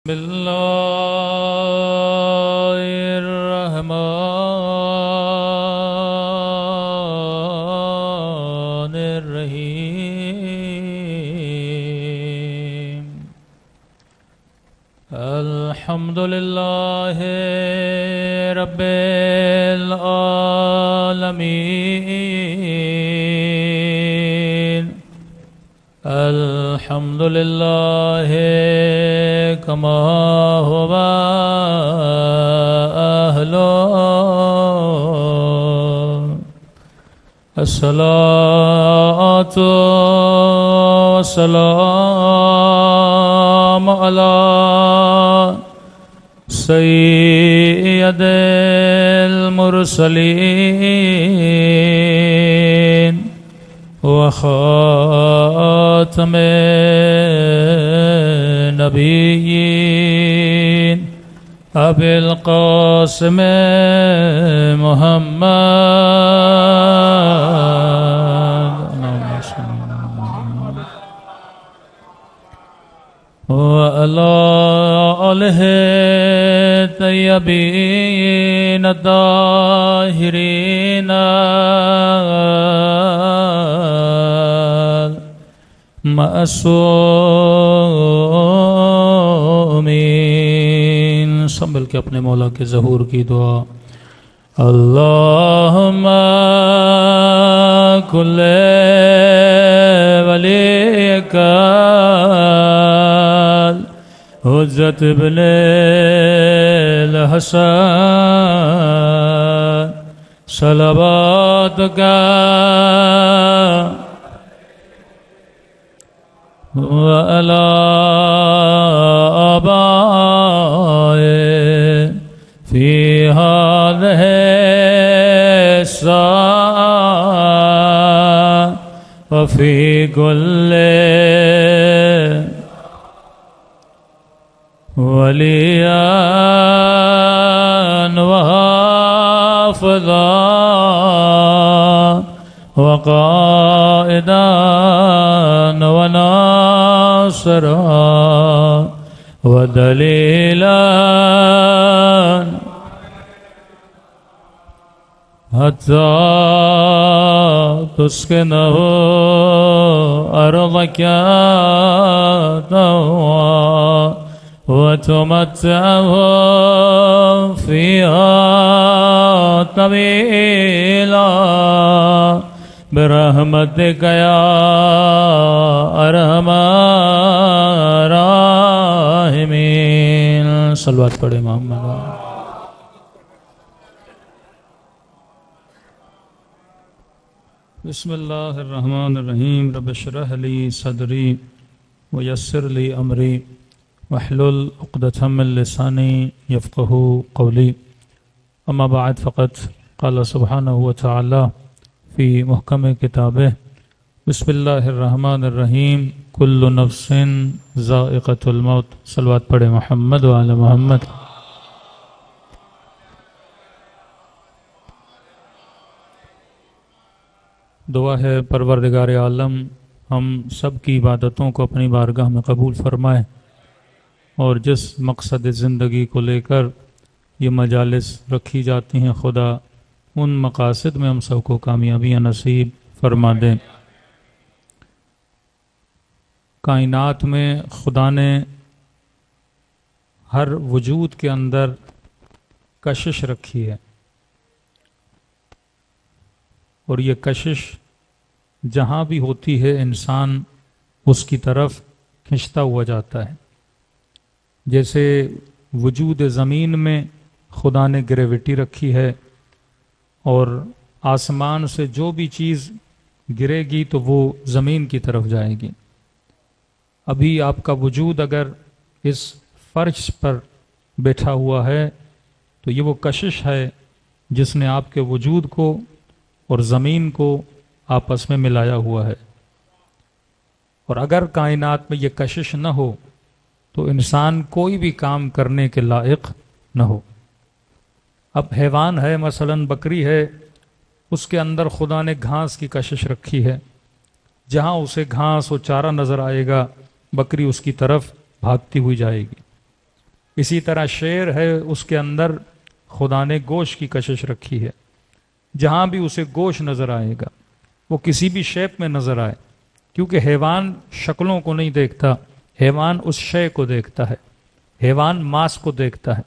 بسم الله الرحمن الرحيم الحمد لله رب العالمين الحمد لله كما هو أهله الصلاة والسلام على سيد المرسلين وخاتم النبيين أبي القاسم محمد وعلى آله الطيبين الطاهرين معصومین. سب مل کے اپنے مولا کے ظہور کی دعا. اللہم کل ولیک حجت ابن الحسن صلواتک وعلى آبائه في هذه الساعة وفي كل وليا وحافظا وقائدا وناصرا ودليلا حتى تسكنه أرضك طوعا وتمتعه فيها طويلا برحمتک یا ارحم الراحمین. صلوات پڑھے محمد. بسم اللہ الرحمن الرحیم. رب اشرح لی صدری ویسر لی امری واحلل عقدۃ من لسانی یفقهوا قولی. اما بعد فقد قال سبحانہ وتعالی فی محکم کتابہ بسم اللہ الرحمن الرحیم کل نفس ذائقۃ الموت. صلوات پڑھے محمد وعلی محمد. دعا ہے پروردگار عالم ہم سب کی عبادتوں کو اپنی بارگاہ میں قبول فرمائے اور جس مقصد زندگی کو لے کر یہ مجالس رکھی جاتی ہیں خدا ان مقاصد میں ہم سب کو کامیابیاں نصیب فرما دیں. کائنات میں خدا نے ہر وجود کے اندر کشش رکھی ہے اور یہ کشش جہاں بھی ہوتی ہے انسان اس کی طرف کھنچتا ہوا جاتا ہے. جیسے وجود زمین میں خدا نے گریویٹی رکھی ہے اور آسمان سے جو بھی چیز گرے گی تو وہ زمین کی طرف جائے گی. ابھی آپ کا وجود اگر اس فرش پر بیٹھا ہوا ہے تو یہ وہ کشش ہے جس نے آپ کے وجود کو اور زمین کو آپس میں ملایا ہوا ہے. اور اگر کائنات میں یہ کشش نہ ہو تو انسان کوئی بھی کام کرنے کے لائق نہ ہو. اب حیوان ہے، مثلا بکری ہے، اس کے اندر خدا نے گھاس کی کشش رکھی ہے. جہاں اسے گھاس و چارہ نظر آئے گا بکری اس کی طرف بھاگتی ہوئی جائے گی. اسی طرح شیر ہے، اس کے اندر خدا نے گوشت کی کشش رکھی ہے، جہاں بھی اسے گوشت نظر آئے گا، وہ کسی بھی شیپ میں نظر آئے، کیونکہ حیوان شکلوں کو نہیں دیکھتا، حیوان اس شے کو دیکھتا ہے، حیوان ماس کو دیکھتا ہے۔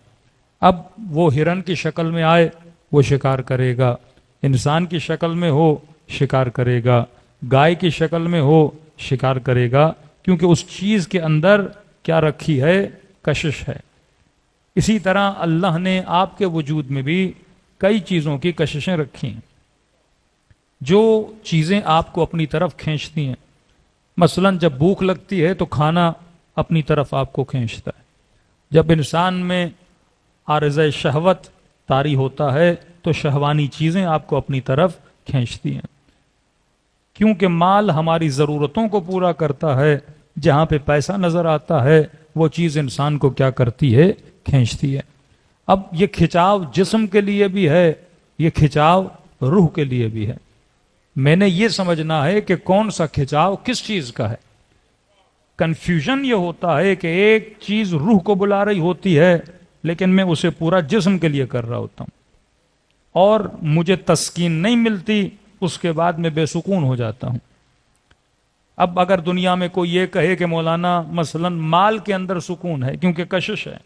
اب وہ ہرن کی شکل میں آئے وہ شکار کرے گا، انسان کی شکل میں ہو شکار کرے گا، گائے کی شکل میں ہو شکار کرے گا، کیونکہ اس چیز کے اندر کیا رکھی ہے؟ کشش ہے۔ اسی طرح اللہ نے آپ کے وجود میں بھی کئی چیزوں کی کششیں رکھی ہیں، جو چیزیں آپ کو اپنی طرف کھینچتی ہیں۔ مثلا جب بھوک لگتی ہے تو کھانا اپنی طرف آپ کو کھینچتا ہے۔ جب انسان میں عارضہ شہوت طاری ہوتا ہے تو شہوانی چیزیں آپ کو اپنی طرف کھینچتی ہیں، کیونکہ مال ہماری ضرورتوں کو پورا کرتا ہے، جہاں پہ پیسہ نظر آتا ہے وہ چیز انسان کو کیا کرتی ہے؟ کھینچتی ہے۔ اب یہ کھچاؤ جسم کے لیے بھی ہے، یہ کھچاؤ روح کے لیے بھی ہے۔ میں نے یہ سمجھنا ہے کہ کون سا کھچاؤ کس چیز کا ہے۔ کنفیوژن یہ ہوتا ہے کہ ایک چیز روح کو بلا رہی ہوتی ہے لیکن میں اسے پورا جسم کے لیے کر رہا ہوتا ہوں، اور مجھے تسکین نہیں ملتی، اس کے بعد میں بے سکون ہو جاتا ہوں۔ اب اگر دنیا میں کوئی یہ کہے کہ مولانا مثلا مال کے اندر سکون ہے کیونکہ کشش ہے،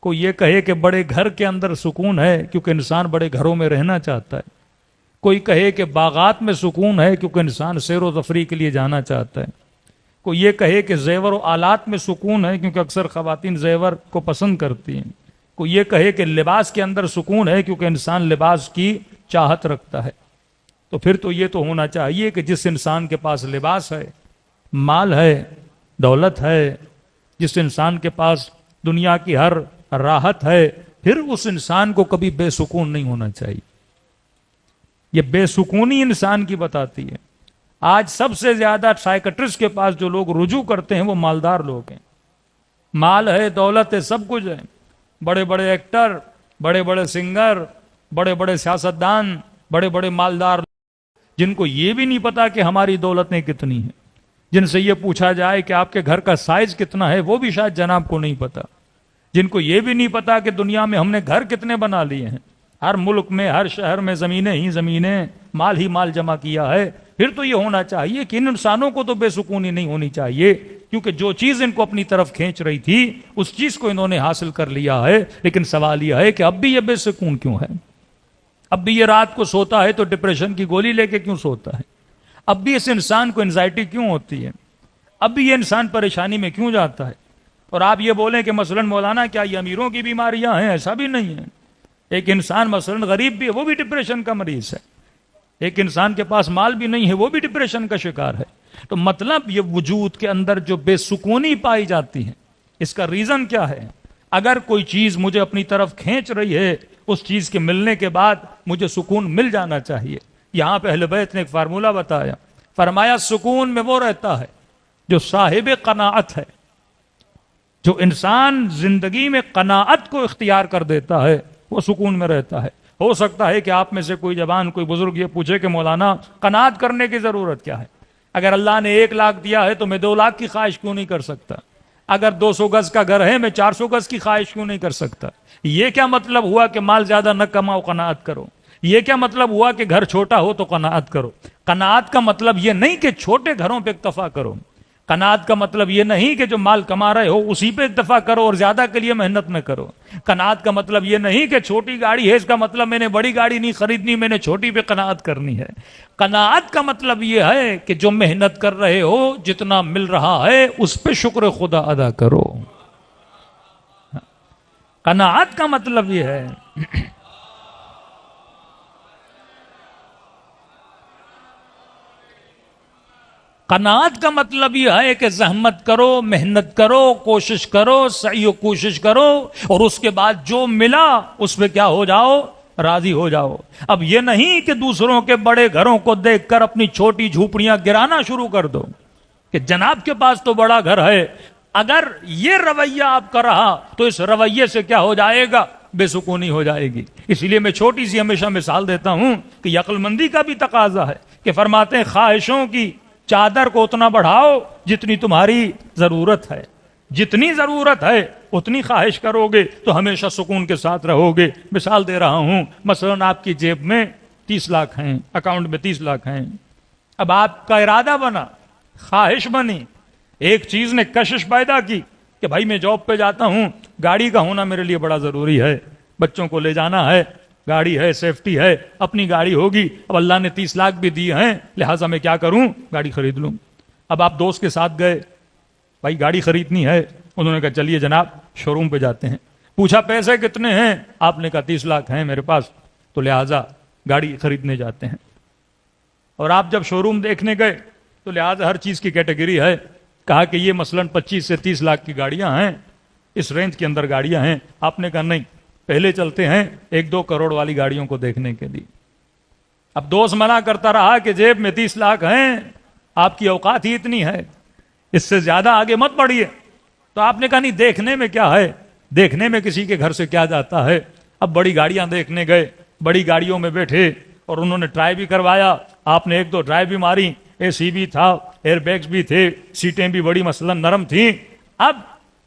کوئی یہ کہے کہ بڑے گھر کے اندر سکون ہے کیونکہ انسان بڑے گھروں میں رہنا چاہتا ہے، کوئی کہے کہ باغات میں سکون ہے کیونکہ انسان سیر و تفریح کے لیے جانا چاہتا ہے، کوئی یہ کہے کہ زیور و آلات میں سکون ہے کیونکہ اکثر خواتین زیور کو پسند کرتی ہیں، کوئی یہ کہے کہ لباس کے اندر سکون ہے کیونکہ انسان لباس کی چاہت رکھتا ہے۔ تو پھر تو یہ تو ہونا چاہیے کہ جس انسان کے پاس لباس ہے، مال ہے، دولت ہے، جس انسان کے پاس دنیا کی ہر راحت ہے، پھر اس انسان کو کبھی بے سکون نہیں ہونا چاہیے۔ یہ بے سکونی انسان کی بتاتی ہے۔ آج سب سے زیادہ سائیکٹرسٹ کے پاس جو لوگ رجوع کرتے ہیں وہ مالدار لوگ ہیں، مال ہے، دولت ہے، سب کچھ ہے، بڑے بڑے ایکٹر، بڑے بڑے سنگر، بڑے بڑے سیاستدان، بڑے بڑے مالدار، جن کو یہ بھی نہیں پتا کہ ہماری دولتیں کتنی ہیں، جن سے یہ پوچھا جائے کہ آپ کے گھر کا سائز کتنا ہے وہ بھی شاید جناب کو نہیں پتا، جن کو یہ بھی نہیں پتا کہ دنیا میں ہم نے گھر کتنے بنا لیے ہیں، ہر ملک میں ہر شہر میں زمینیں ہی زمینیں، مال ہی مال جمع کیا ہے۔ پھر تو یہ ہونا چاہیے کہ ان انسانوں کو تو بے سکونی نہیں ہونی چاہیے، کیونکہ جو چیز ان کو اپنی طرف کھینچ رہی تھی اس چیز کو انہوں نے حاصل کر لیا ہے۔ لیکن سوال یہ ہے کہ اب بھی یہ بے سکون کیوں ہے؟ اب بھی یہ رات کو سوتا ہے تو ڈپریشن کی گولی لے کے کیوں سوتا ہے؟ اب بھی اس انسان کو انزائٹی کیوں ہوتی ہے؟ اب بھی یہ انسان پریشانی میں کیوں جاتا ہے؟ اور آپ یہ بولیں کہ مثلا مولانا کیا یہ امیروں کی بیماریاں ہیں؟ ایسا بھی نہیں ہے۔ ایک انسان مثلا غریب بھی ہے، وہ بھی ڈپریشن کا مریض ہے، ایک انسان کے پاس مال بھی نہیں ہے، وہ بھی ڈپریشن کا شکار ہے۔ تو مطلب یہ وجود کے اندر جو بے سکونی پائی جاتی ہے، اس کا ریزن کیا ہے؟ اگر کوئی چیز مجھے اپنی طرف کھینچ رہی ہے، اس چیز کے ملنے کے بعد مجھے سکون مل جانا چاہیے۔ یہاں پہ اہل بیت نے ایک فارمولہ بتایا، فرمایا سکون میں وہ رہتا ہے جو صاحب قناعت ہے، جو انسان زندگی میں قناعت کو اختیار کر دیتا ہے وہ سکون میں رہتا ہے۔ ہو سکتا ہے کہ آپ میں سے کوئی جوان، کوئی بزرگ یہ پوچھے کہ مولانا قناعت کرنے کی ضرورت کیا ہے؟ اگر اللہ نے 1 لاکھ دیا ہے تو میں 2 لاکھ کی خواہش کیوں نہیں کر سکتا؟ اگر 200 گز کا گھر ہے میں 400 گز کی خواہش کیوں نہیں کر سکتا؟ یہ کیا مطلب ہوا کہ مال زیادہ نہ کماؤ قناعت کرو؟ یہ کیا مطلب ہوا کہ گھر چھوٹا ہو تو قناعت کرو؟ قناعت کا مطلب یہ نہیں کہ چھوٹے گھروں پہ اکتفا کرو، قناعت کا مطلب یہ نہیں کہ جو مال کما رہے ہو اسی پہ اکتفا کرو اور زیادہ کے لیے محنت نہ کرو، قناعت کا مطلب یہ نہیں کہ چھوٹی گاڑی ہے اس کا مطلب میں نے بڑی گاڑی نہیں خریدنی، میں نے چھوٹی پہ قناعت کرنی ہے۔ قناعت کا مطلب یہ ہے کہ جو محنت کر رہے ہو، جتنا مل رہا ہے اس پہ شکر خدا ادا کرو۔ قناعت کا مطلب یہ ہے۔ قناعت کا مطلب یہ ہے کہ زحمت کرو، محنت کرو، کوشش کرو، سعی و کوشش کرو، اور اس کے بعد جو ملا اس پہ کیا ہو جاؤ؟ راضی ہو جاؤ۔ اب یہ نہیں کہ دوسروں کے بڑے گھروں کو دیکھ کر اپنی چھوٹی جھوپڑیاں گرانا شروع کر دو کہ جناب کے پاس تو بڑا گھر ہے۔ اگر یہ رویہ آپ کا رہا تو اس رویے سے کیا ہو جائے گا؟ بے سکونی ہو جائے گی۔ اس لیے میں چھوٹی سی ہمیشہ مثال دیتا ہوں کہ عقل مندی کا بھی تقاضا ہے کہ فرماتے ہیں خواہشوں کی چادر کو اتنا بڑھاؤ جتنی تمہاری ضرورت ہے۔ جتنی ضرورت ہے اتنی خواہش کرو گے تو ہمیشہ سکون کے ساتھ رہو گے. مثال دے رہا ہوں، مثلا آپ کی جیب میں 30 لاکھ ہیں، اکاؤنٹ میں 30 لاکھ ہیں. اب آپ کا ارادہ بنا، خواہش بنی، ایک چیز نے کشش پیدا کی کہ بھائی میں جاب پہ جاتا ہوں، گاڑی کا ہونا میرے لیے بڑا ضروری ہے، بچوں کو لے جانا ہے، گاڑی ہے، سیفٹی ہے، اپنی گاڑی ہوگی. اب اللہ نے 30 لاکھ بھی دیے ہیں، لہٰذا میں کیا کروں؟ گاڑی خرید لوں. اب آپ دوست کے ساتھ گئے، بھائی گاڑی خریدنی ہے. انہوں نے کہا چلیے جناب شو روم پہ جاتے ہیں. پوچھا پیسے کتنے ہیں؟ آپ نے کہا 30 لاکھ ہیں میرے پاس، تو لہٰذا گاڑی خریدنے جاتے ہیں. اور آپ جب شو روم دیکھنے گئے تو لہٰذا ہر چیز کی کیٹیگری ہے. کہا کہ یہ مثلاً 25 سے 30 لاکھ کی گاڑیاں ہیں، اس رینج کے اندر گاڑیاں ہیں. آپ نے کہا نہیں، پہلے چلتے ہیں 1-2 کروڑ والی گاڑیوں کو دیکھنے کے لیے. اب دوست منع کرتا رہا کہ جیب میں 30 لاکھ ہیں، آپ کی اوقات ہی اتنی ہے، اس سے زیادہ آگے مت بڑھیے. تو آپ نے کہا نہیں، دیکھنے میں کیا ہے، دیکھنے میں کسی کے گھر سے کیا جاتا ہے. اب بڑی گاڑیاں دیکھنے گئے، بڑی گاڑیوں میں بیٹھے اور انہوں نے ٹرائی بھی کروایا. آپ نے 1-2 ٹرائی بھی ماری، اے سی بھی تھا، ایئر بیگز بھی تھے، سیٹیں بھی بڑی مثلا نرم تھیں. اب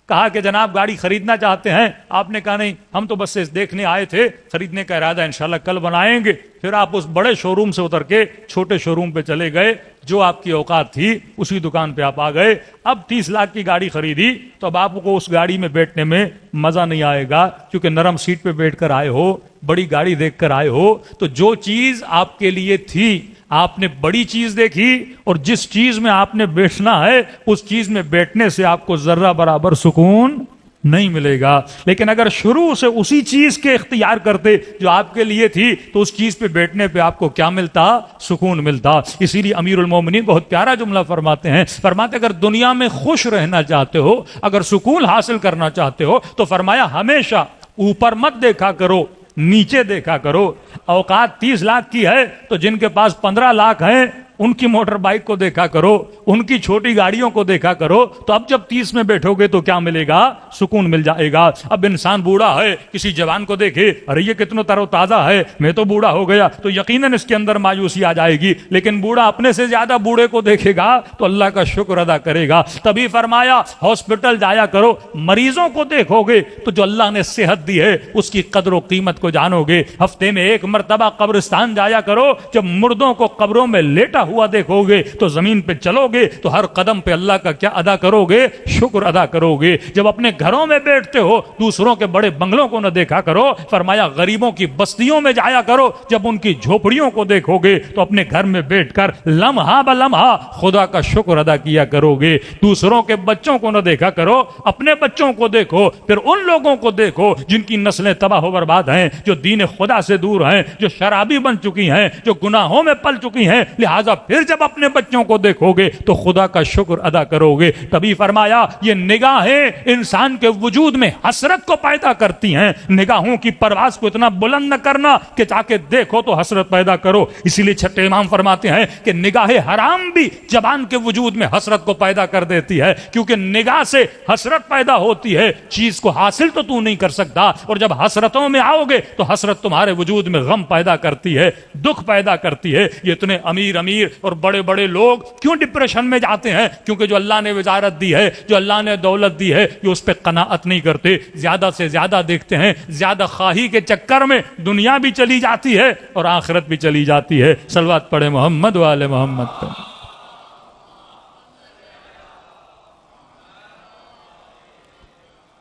کہا کہ جناب گاڑی خریدنا چاہتے ہیں. آپ نے کہا نہیں، ہم تو بس دیکھنے آئے تھے، خریدنے کا ارادہ انشاءاللہ کل بنائیں گے. پھر آپ اس بڑے شو روم سے اتر کے چھوٹے شو روم پہ چلے گئے، جو آپ کی اوقات تھی اسی دکان پہ آپ آ گئے. اب 30 لاکھ کی گاڑی خریدی تو اب آپ کو اس گاڑی میں بیٹھنے میں مزہ نہیں آئے گا، کیونکہ نرم سیٹ پہ بیٹھ کر آئے ہو، بڑی گاڑی دیکھ کر آئے ہو. تو جو چیز آپ کے لیے تھی، آپ نے بڑی چیز دیکھی، اور جس چیز میں آپ نے بیٹھنا ہے اس چیز میں بیٹھنے سے آپ کو ذرہ برابر سکون نہیں ملے گا. لیکن اگر شروع سے اسی چیز کے اختیار کرتے جو آپ کے لیے تھی تو اس چیز پہ بیٹھنے پہ آپ کو کیا ملتا؟ سکون ملتا. اسی لیے امیر المومنین بہت پیارا جملہ فرماتے ہیں، فرماتے اگر دنیا میں خوش رہنا چاہتے ہو، اگر سکون حاصل کرنا چاہتے ہو تو فرمایا ہمیشہ اوپر مت دیکھا کرو، نیچے دیکھا کرو. اوقات 30 لاکھ کی ہے تو جن کے پاس 15 لاکھ ہیں ان کی موٹر بائک کو دیکھا کرو، ان کی چھوٹی گاڑیوں کو دیکھا کرو. تو اب جب 30 میں بیٹھو گے تو کیا ملے گا؟ سکون مل جائے گا. اب انسان بوڑھا ہے، کسی جوان کو دیکھے، ارے یہ کتنا تر و تازہ ہے، میں تو بوڑھا ہو گیا، تو یقیناً اس کے اندر مایوسی آ جائے گی. لیکن بوڑھا اپنے سے زیادہ بوڑھے کو دیکھے گا تو اللہ کا شکر ادا کرے گا. تبھی فرمایا ہاسپٹل جایا کرو، مریضوں کو دیکھو گے تو جو اللہ نے صحت دی ہے اس کی قدر و قیمت کو جانو گے. ہفتے میں 1 مرتبہ قبرستان جایا کرو، جب مردوں کو قبروں میں لیٹا ہوا دیکھو گے تو زمین پہ چلو گے تو ہر قدم پہ اللہ کا کیا ادا کرو گے؟ شکر ادا کرو گے. جب اپنے گھروں میں بیٹھتے ہو دوسروں کے بڑے بنگلوں کو نہ دیکھا کرو. فرمایا غریبوں کی بستیوں میں جایا کرو، جب ان کی جھوپڑیوں کو دیکھو گے تو اپنے گھر میں بیٹھ کر لمحہ بلمحہ خدا کا شکر ادا کیا کرو گے. دوسروں کے بچوں کو نہ دیکھا کرو، اپنے بچوں کو دیکھو. پھر ان لوگوں کو دیکھو جن کی نسلیں تباہ و برباد ہیں، جو دین خدا سے دور ہیں، جو شرابی بن چکی ہیں، جو گناہوں میں پل چکی ہیں. لہذا پھر جب اپنے بچوں کو دیکھو گے تو خدا کا شکر ادا کرو گے. تبھی فرمایا یہ نگاہیں انسان کے وجود میں حسرت کو پیدا کرتی ہیں. نگاہوں کی پرواز کو اتنا بلند نہ کرنا کہ تاکہ دیکھو تو حسرت پیدا کرو. اسی لیے چھٹے امام فرماتے ہیں کہ نگاہ حرام بھی زبان کے وجود میں حسرت کو پیدا کر دیتی ہے، کیونکہ نگاہ سے حسرت پیدا ہوتی ہے. چیز کو حاصل تو نہیں کر سکتا، اور جب حسرتوں میں آؤ گے تو حسرت تمہارے وجود میں غم پیدا کرتی ہے، دکھ پیدا کرتی ہے. یہ اتنے امیر اور بڑے بڑے لوگ کیوں ڈپریشن میں جاتے ہیں؟ کیونکہ جو اللہ نے وزارت دی ہے، جو اللہ نے دولت دی ہے، یہ اس پہ قناعت نہیں کرتے. زیادہ سے زیادہ دیکھتے ہیں، زیادہ خواہی کے چکر میں دنیا بھی چلی جاتی ہے اور آخرت بھی چلی جاتی ہے. صلوات پڑھے محمد والے محمد پہ.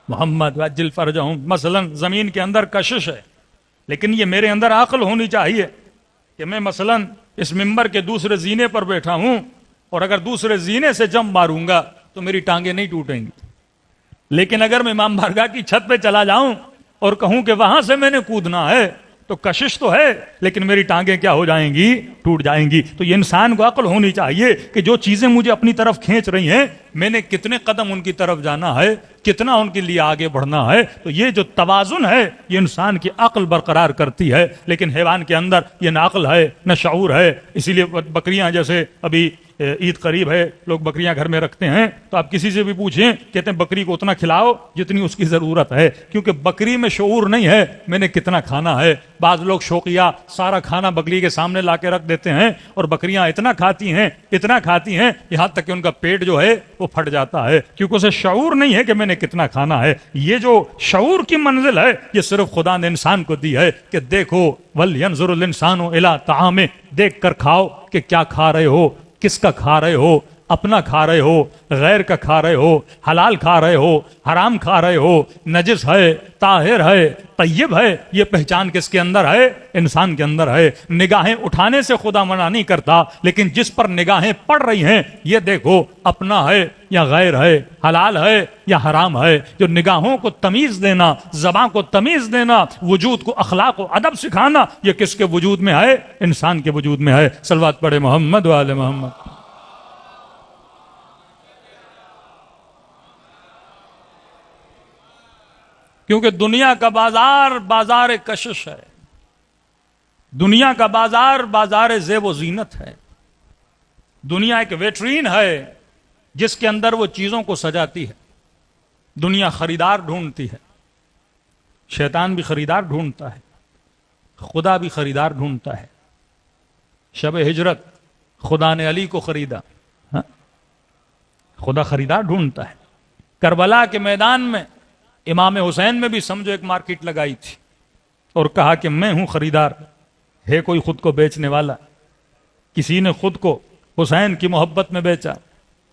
محمد وجل فرجہم. مثلا زمین کے اندر کشش ہے، لیکن یہ میرے اندر عقل ہونی چاہیے کہ میں مثلا اس ممبر کے دوسرے زینے پر بیٹھا ہوں اور اگر دوسرے زینے سے جم ماروں گا تو میری ٹانگیں نہیں ٹوٹیں گی. لیکن اگر میں امام بارگاہ کی چھت پہ چلا جاؤں اور کہوں کہ وہاں سے میں نے کودنا ہے تو کشش تو ہے لیکن میری ٹانگیں کیا ہو جائیں گی؟ ٹوٹ جائیں گی. تو یہ انسان کو عقل ہونی چاہیے کہ جو چیزیں مجھے اپنی طرف کھینچ رہی ہیں میں نے کتنے قدم ان کی طرف جانا ہے، کتنا ان کے لیے آگے بڑھنا ہے. تو یہ جو توازن ہے یہ انسان کی عقل برقرار کرتی ہے. لیکن حیوان کے اندر یہ نہ عقل ہے نہ شعور ہے. اسی لیے بکریاں جیسے ابھی عید قریب ہے، لوگ بکریاں گھر میں رکھتے ہیں، تو آپ کسی سے بھی پوچھیں، کہتے ہیں بکری کو اتنا کھلاؤ جتنی اس کی ضرورت ہے، کیونکہ بکری میں شعور نہیں ہے میں نے کتنا کھانا ہے۔ بعض لوگ شوقیہ سارا کھانا بکری کے سامنے لا کے رکھ دیتے ہیں، اور بکریاں اتنا کھاتی ہیں یہاں تک کہ ان کا پیٹ جو ہے وہ پھٹ جاتا ہے، کیونکہ اسے شعور نہیں ہے کہ میں نے کتنا کھانا ہے۔ یہ جو شعور کی منزل ہے یہ صرف خدا نے انسان کو دی ہے کہ دیکھو وَلْيَنْظُرُ الْإِنسَانُ إِلَىٰ طَعَامِهِ، دیکھ کر کھاؤ کہ کیا کھا رہے ہو، کس کا کھا رہے ہو، اپنا کھا رہے ہو، غیر کا کھا رہے ہو، حلال کھا رہے ہو، حرام کھا رہے ہو، نجس ہے، طاہر ہے، طیب ہے۔ یہ پہچان کس کے اندر ہے؟ انسان کے اندر ہے۔ نگاہیں اٹھانے سے خدا منع نہیں کرتا، لیکن جس پر نگاہیں پڑ رہی ہیں یہ دیکھو اپنا ہے یا غیر ہے، حلال ہے یا حرام ہے۔ جو نگاہوں کو تمیز دینا، زبان کو تمیز دینا، وجود کو اخلاق و ادب سکھانا، یہ کس کے وجود میں ہے؟ انسان کے وجود میں ہے۔ صلوات پڑھے محمد و آل محمد۔ کیونکہ دنیا کا بازار بازار کشش ہے، دنیا کا بازار بازار زیب و زینت ہے، دنیا ایک ویٹرین ہے جس کے اندر وہ چیزوں کو سجاتی ہے۔ دنیا خریدار ڈھونڈتی ہے، شیطان بھی خریدار ڈھونڈتا ہے، خدا بھی خریدار ڈھونڈتا ہے۔ شب ہجرت خدا نے علی کو خریدا، خدا خریدار ڈھونڈتا ہے۔ کربلا کے میدان میں امام حسین میں بھی سمجھو ایک مارکیٹ لگائی تھی اور کہا کہ میں ہوں خریدار، ہے کوئی خود کو بیچنے والا؟ کسی نے خود کو حسین کی محبت میں بیچا،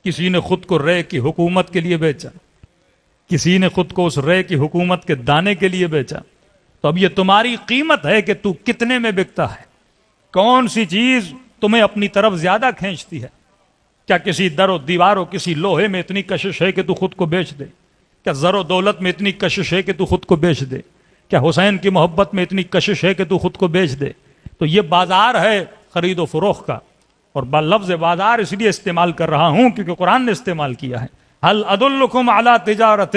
کسی نے خود کو رے کی حکومت کے لیے بیچا، کسی نے خود کو اس رے کی حکومت کے دانے کے لیے بیچا۔ تو اب یہ تمہاری قیمت ہے کہ تو کتنے میں بکتا ہے، کون سی چیز تمہیں اپنی طرف زیادہ کھینچتی ہے۔ کیا کسی در و دیوار و کسی لوہے میں اتنی کشش ہے کہ تو خود کو بیچ دے؟ کیا زر و دولت میں اتنی کشش ہے کہ تو خود کو بیچ دے؟ کیا حسین کی محبت میں اتنی کشش ہے کہ تو خود کو بیچ دے؟ تو یہ بازار ہے خرید و فروخت کا، اور لفظ بازار اس لیے استعمال کر رہا ہوں کیونکہ قرآن نے استعمال کیا ہے۔ هل ادلکم علی تجارۃ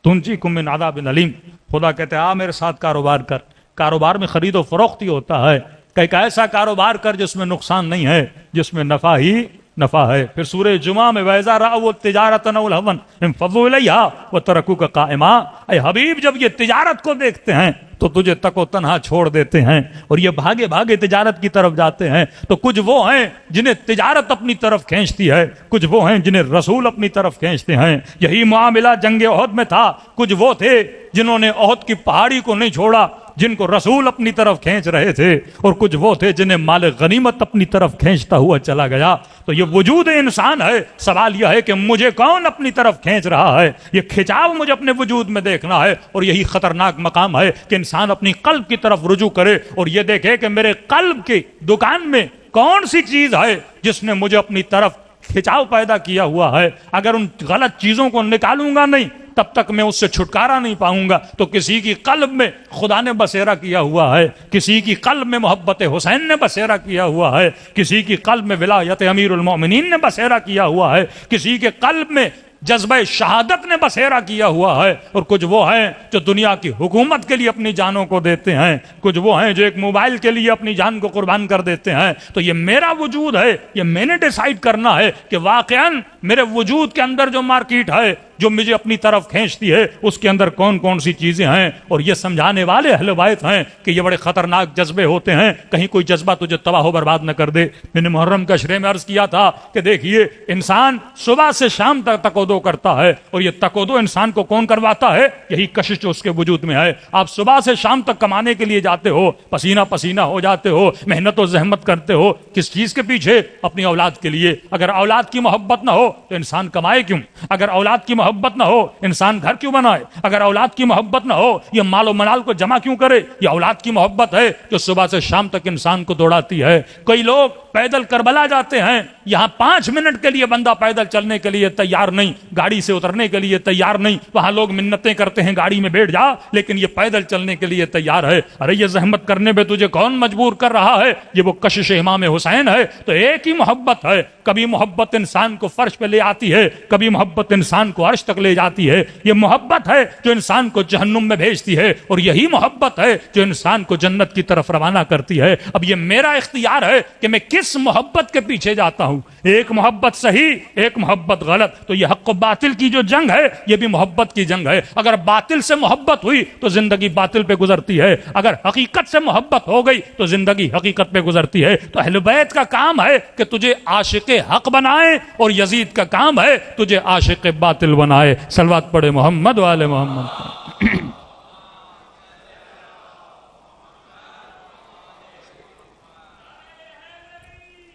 تنجیکم من عذاب علیم۔ خدا کہتے ہیں میرے ساتھ کاروبار کر۔ کاروبار میں خرید و فروخت ہی ہوتا ہے کہ ایک ایسا کاروبار کر جس میں نقصان نہیں ہے، جس میں نفع ہی نفع ہے۔ پھر سورہ جمعہ میں وَإِذَا رَأَوُا التِّجَارَةَ أَوِ اللَّهْوَ انفَضُّوا إِلَيْهَا وَتَرَكُوكَ قَائِمًا۔ اے حبیب جب یہ تجارت کو دیکھتے ہیں تو تجھے تک و تنہا چھوڑ دیتے ہیں، اور یہ بھاگے بھاگے تجارت کی طرف جاتے ہیں۔ تو کچھ وہ ہیں جنہیں تجارت اپنی طرف کھینچتی ہے، کچھ وہ ہیں جنہیں رسول اپنی طرف کھینچتے ہیں۔ یہی معاملہ جنگ احد میں تھا۔ کچھ وہ تھے جنہوں نے احد کی پہاڑی کو نہیں چھوڑا، جن کو رسول اپنی طرف کھینچ رہے تھے، اور کچھ وہ تھے جنہیں مال غنیمت اپنی طرف کھینچتا ہوا چلا گیا۔ تو یہ وجود انسان ہے۔ سوال یہ ہے کہ مجھے کون اپنی طرف کھینچ رہا ہے؟ یہ کھچاؤ مجھے اپنے وجود میں دیکھنا ہے، اور یہی خطرناک مقام ہے کہ انسان اپنی قلب کی طرف رجوع کرے اور یہ دیکھے کہ میرے قلب کی دکان میں کون سی چیز ہے جس نے مجھے اپنی طرف کھچاؤ پیدا کیا ہوا ہے۔ اگر ان غلط چیزوں کو نکالوں گا نہیں تب تک میں اس سے چھٹکارا نہیں پاؤں گا۔ تو کسی کی قلب میں خدا نے بسیرا کیا ہوا ہے، کسی کی قلب میں محبت حسین نے بسیرا کیا ہوا ہے، کسی کی قلب میں ولایت امیر المومنین نے بسیرا کیا ہوا ہے، کسی کے قلب میں جذبہ شہادت نے بسیرا کیا ہوا ہے، اور کچھ وہ ہیں جو دنیا کی حکومت کے لیے اپنی جانوں کو دیتے ہیں، کچھ وہ ہیں جو ایک موبائل کے لیے اپنی جان کو قربان کر دیتے ہیں۔ تو یہ میرا وجود ہے، یہ میں نے ڈیسائیڈ کرنا ہے کہ واقعاً میرے وجود کے اندر جو مارکیٹ ہے جو مجھے اپنی طرف کھینچتی ہے اس کے اندر کون کون سی چیزیں ہیں۔ اور یہ سمجھانے والے اہل بیت ہیں کہ یہ بڑے خطرناک جذبے ہوتے ہیں، کہیں کوئی جذبہ تجھے تباہ و برباد نہ کر دے۔ میں نے محرم کا اشرے میں عرض کیا تھا کہ دیکھیے انسان صبح سے شام تک تقودو کرتا ہے، اور یہ تقودو انسان کو کون کرواتا ہے؟ یہی کشش جو اس کے وجود میں ہے۔ آپ صبح سے شام تک کمانے کے لیے جاتے ہو، پسینہ پسینہ ہو جاتے ہو، محنت و زحمت کرتے ہو، کس چیز کے پیچھے؟ اپنی اولاد کے لیے۔ اگر اولاد کی محبت نہ ہو تو انسان کمائے کیوں؟ اگر اولاد کی محبت نہ ہو انسان گھر کیوں بنائے؟ اگر اولاد کی محبت نہ ہو یہ مال و منال کو جمع کیوں کرے؟ یہ اولاد کی محبت ہے جو صبح سے شام تک انسان کو دوڑاتی ہے۔ کئی لوگ پیدل کربلا جاتے ہیں، یہاں 5 منٹ کے لیے بندہ پیدل چلنے کے لیے تیار نہیں، گاڑی سے اترنے کے لیے تیار نہیں۔ وہاں لوگ منتیں کرتے ہیں گاڑی میں بیٹھ جا، لیکن یہ پیدل چلنے کے لیے تیار ہے۔ ارے یہ زحمت کرنے پہ تجھے کون مجبور کر رہا ہے؟ یہ وہ کشش امام حسین ہے۔ تو ایک ہی محبت ہے، کبھی محبت انسان کو فرش پہ لے آتی ہے، کبھی محبت انسان کو عرش تک لے جاتی ہے۔ یہ محبت ہے جو انسان کو جہنم میں بھیجتی ہے، اور یہی محبت ہے جو انسان کو جنت کی طرف روانہ کرتی ہے۔ اب یہ میرا اختیار ہے کہ میں کس محبت کے پیچھے جاتا ہوں۔ ہوں، ایک محبت صحیح، ایک محبت غلط. تو یہ حق و باطل کی جو جنگ ہے یہ بھی محبت کی جنگ ہے. اگر باطل سے محبت ہوئی تو زندگی باطل پہ گزرتی ہے، اگر حقیقت سے محبت ہو گئی تو زندگی حقیقت پہ گزرتی ہے. تو اہل بیت کا کام ہے کہ تجھے عاشق حق بنائے، اور یزید کا کام ہے تجھے عاشق باطل بنائے. صلوات پڑھے محمد والے محمد.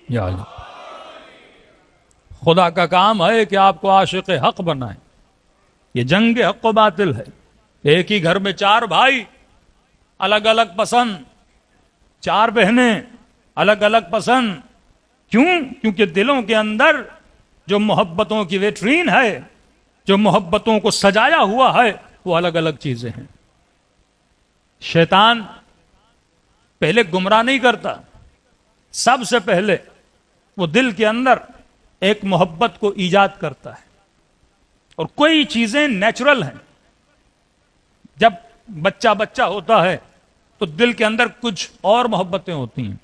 یا اللہ، خدا کا کام ہے کہ آپ کو عاشق حق بنائے. یہ جنگ حق و باطل ہے. ایک ہی گھر میں 4 بھائی، الگ الگ پسند، 4 بہنیں الگ الگ پسند. کیوں؟ کیونکہ دلوں کے اندر جو محبتوں کی ویٹرین ہے، جو محبتوں کو سجایا ہوا ہے، وہ الگ الگ چیزیں ہیں. شیطان پہلے گمراہ نہیں کرتا، سب سے پہلے وہ دل کے اندر ایک محبت کو ایجاد کرتا ہے. اور کوئی چیزیں نیچرل ہیں. جب بچہ ہوتا ہے تو دل کے اندر کچھ اور محبتیں ہوتی ہیں.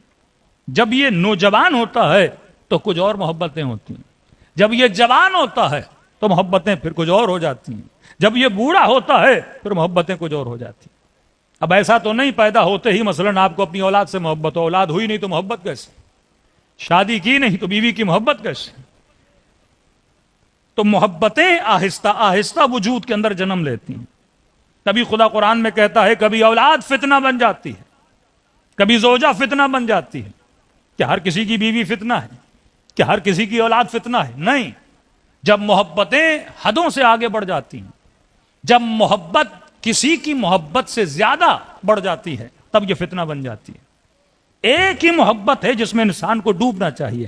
جب یہ نوجوان ہوتا ہے تو کچھ اور محبتیں ہوتی ہیں. جب یہ جوان ہوتا ہے تو محبتیں پھر کچھ اور ہو جاتی ہیں. جب یہ بوڑھا ہوتا ہے پھر محبتیں کچھ اور ہو جاتی ہیں. اب ایسا تو نہیں پیدا ہوتے ہی مثلاً آپ کو اپنی اولاد سے محبت ہو. اولاد ہوئی نہیں تو محبت کیسے؟ شادی کی نہیں تو بیوی کی محبت کیسے؟ تو محبتیں آہستہ آہستہ وجود کے اندر جنم لیتی ہیں. کبھی خدا قرآن میں کہتا ہے کبھی اولاد فتنہ بن جاتی ہے، کبھی زوجہ فتنہ بن جاتی ہے. کیا ہر کسی کی بیوی فتنہ ہے؟ کیا ہر کسی کی اولاد فتنہ ہے؟ نہیں. جب محبتیں حدوں سے آگے بڑھ جاتی ہیں، جب محبت کسی کی محبت سے زیادہ بڑھ جاتی ہے، تب یہ فتنہ بن جاتی ہے. ایک ہی محبت ہے جس میں انسان کو ڈوبنا چاہیے.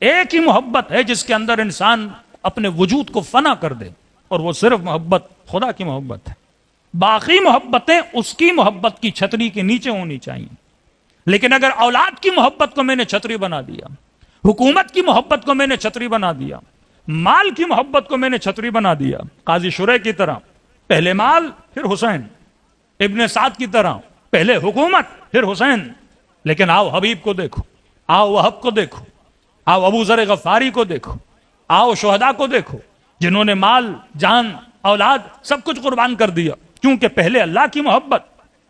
ایک ہی محبت ہے جس کے اندر انسان اپنے وجود کو فنا کر دے، اور وہ صرف محبت خدا کی محبت ہے. باقی محبتیں اس کی محبت کی چھتری کے نیچے ہونی چاہیے. لیکن اگر اولاد کی محبت کو میں نے چھتری بنا دیا، حکومت کی محبت کو میں نے چھتری بنا دیا، مال کی محبت کو میں نے چھتری بنا دیا، قاضی شرح کی طرح پہلے مال پھر حسین، ابن سعد کی طرح پہلے حکومت پھر حسین. لیکن آؤ حبیب کو دیکھو، آؤ وہب کو دیکھو، آؤ ابو ذر غفاری کو دیکھو، آؤ شہداء کو دیکھو جنہوں نے مال، جان، اولاد سب کچھ قربان کر دیا. کیونکہ پہلے اللہ کی محبت،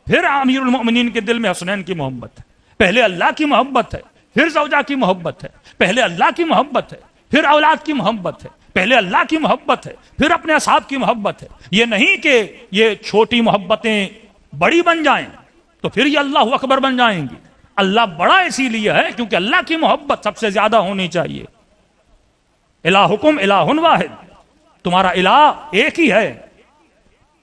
پھر امیر المؤمنین کے دل میں حسنین کی محبت ہے. پہلے اللہ کی محبت ہے، پھر زوجہ کی محبت ہے. پہلے اللہ کی محبت ہے، پھر اولاد کی محبت ہے. پہلے اللہ کی محبت ہے، پھر اپنے اصحاب کی محبت ہے. یہ نہیں کہ یہ چھوٹی محبتیں بڑی بن جائیں تو پھر یہ اللہ اکبر بن جائیں گی. اللہ بڑا اسی لیے ہے کیونکہ اللہ کی محبت سب سے زیادہ ہونی چاہیے. الہکم الہ واحد، تمہارا الہ ایک ہی ہے.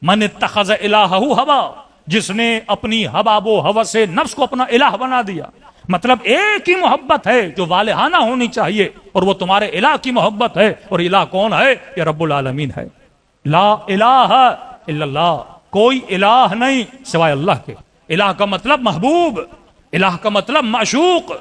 من اتخذ الہہ ہوا، جس نے اپنی حباب و ہوس سے نفس کو اپنا الہ بنا دیا. مطلب ایک ہی محبت ہے جو والہانہ ہونی چاہیے، اور وہ تمہارے الہ کی محبت ہے. اور الہ کون ہے؟ یہ رب العالمین ہے. لا الہ الا اللہ، کوئی الہ نہیں سوائے اللہ کے. الہ کا مطلب محبوب، الہ کا مطلب معشوق،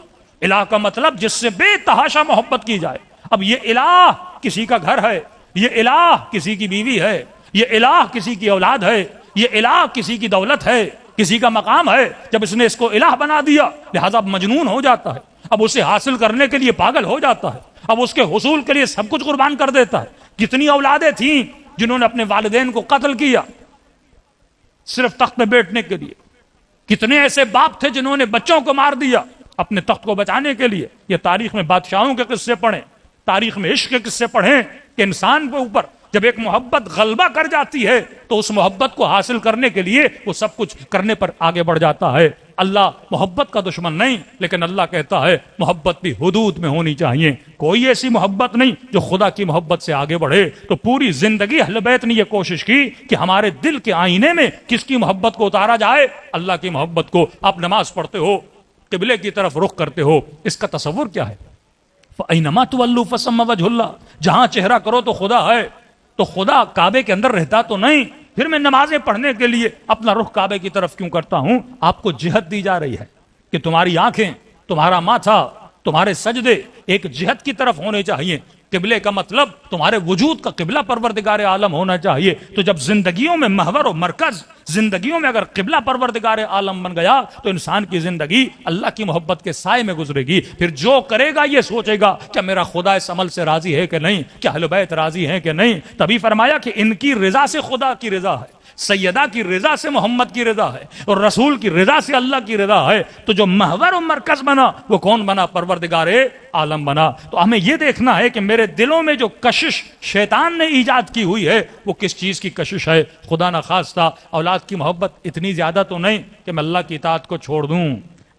الہ کا مطلب جس سے بے تحاشا محبت کی جائے. اب یہ الہ کسی کا گھر ہے، یہ الہ کسی کی بیوی ہے، یہ الہ کسی کی اولاد ہے، یہ الہ کسی کی دولت ہے، کسی کا مقام ہے. جب اس نے اس کو الہ بنا دیا لہذا اب مجنون ہو جاتا ہے. اب اسے حاصل کرنے کے لیے پاگل ہو جاتا ہے. اب اس کے حصول کے لیے سب کچھ قربان کر دیتا ہے. کتنی اولادیں تھیں جنہوں نے اپنے والدین کو قتل کیا صرف تخت پہ بیٹھنے کے لیے. کتنے ایسے باپ تھے جنہوں نے بچوں کو مار دیا اپنے تخت کو بچانے کے لیے. یہ تاریخ میں بادشاہوں کے قصے پڑھیں، تاریخ میں عشق کے قصے پڑھیں کہ انسان کے اوپر جب ایک محبت غلبہ کر جاتی ہے تو اس محبت کو حاصل کرنے کے لیے وہ سب کچھ کرنے پر آگے بڑھ جاتا ہے. اللہ محبت کا دشمن نہیں، لیکن اللہ کہتا ہے محبت بھی حدود میں ہونی چاہیے. کوئی ایسی محبت نہیں جو خدا کی محبت سے آگے بڑھے. تو پوری زندگی اہل بیت نے یہ کوشش کی کہ ہمارے دل کے آئینے میں کس کی محبت کو اتارا جائے؟ اللہ کی محبت کو. آپ نماز پڑھتے ہو، قبلے کی طرف رخ کرتے ہو، اس کا تصور کیا ہے؟ فَأَيْنَمَا تُوَلُّوا فَثَمَّ وَجْهُ اللَّهِ، جہاں چہرہ کرو تو خدا ہے. تو خدا کعبے کے اندر رہتا تو نہیں، پھر میں نمازیں پڑھنے کے لیے اپنا رخ کعبے کی طرف کیوں کرتا ہوں؟ آپ کو جہت دی جا رہی ہے کہ تمہاری آنکھیں، تمہارا ماتھا، تمہارے سجدے ایک جہت کی طرف ہونے چاہیے. قبلے کا مطلب تمہارے وجود کا قبلہ پروردگار عالم ہونا چاہیے. تو جب زندگیوں میں محور و مرکز، زندگیوں میں اگر قبلہ پروردگار عالم بن گیا تو انسان کی زندگی اللہ کی محبت کے سائے میں گزرے گی. پھر جو کرے گا یہ سوچے گا کیا میرا خدا اس عمل سے راضی ہے کہ نہیں، کیا اہل بیت راضی ہیں کہ نہیں. تبھی فرمایا کہ ان کی رضا سے خدا کی رضا ہے، سیدہ کی رضا سے محمد کی رضا ہے، اور رسول کی رضا سے اللہ کی رضا ہے. تو جو محور و مرکز بنا وہ کون بنا؟ پروردگار عالم بنا. تو ہمیں یہ دیکھنا ہے کہ میرے دلوں میں جو کشش شیطان نے ایجاد کی ہوئی ہے وہ کس چیز کی کشش ہے. خدا نخواستہ اولاد کی محبت اتنی زیادہ تو نہیں کہ میں اللہ کی اطاعت کو چھوڑ دوں،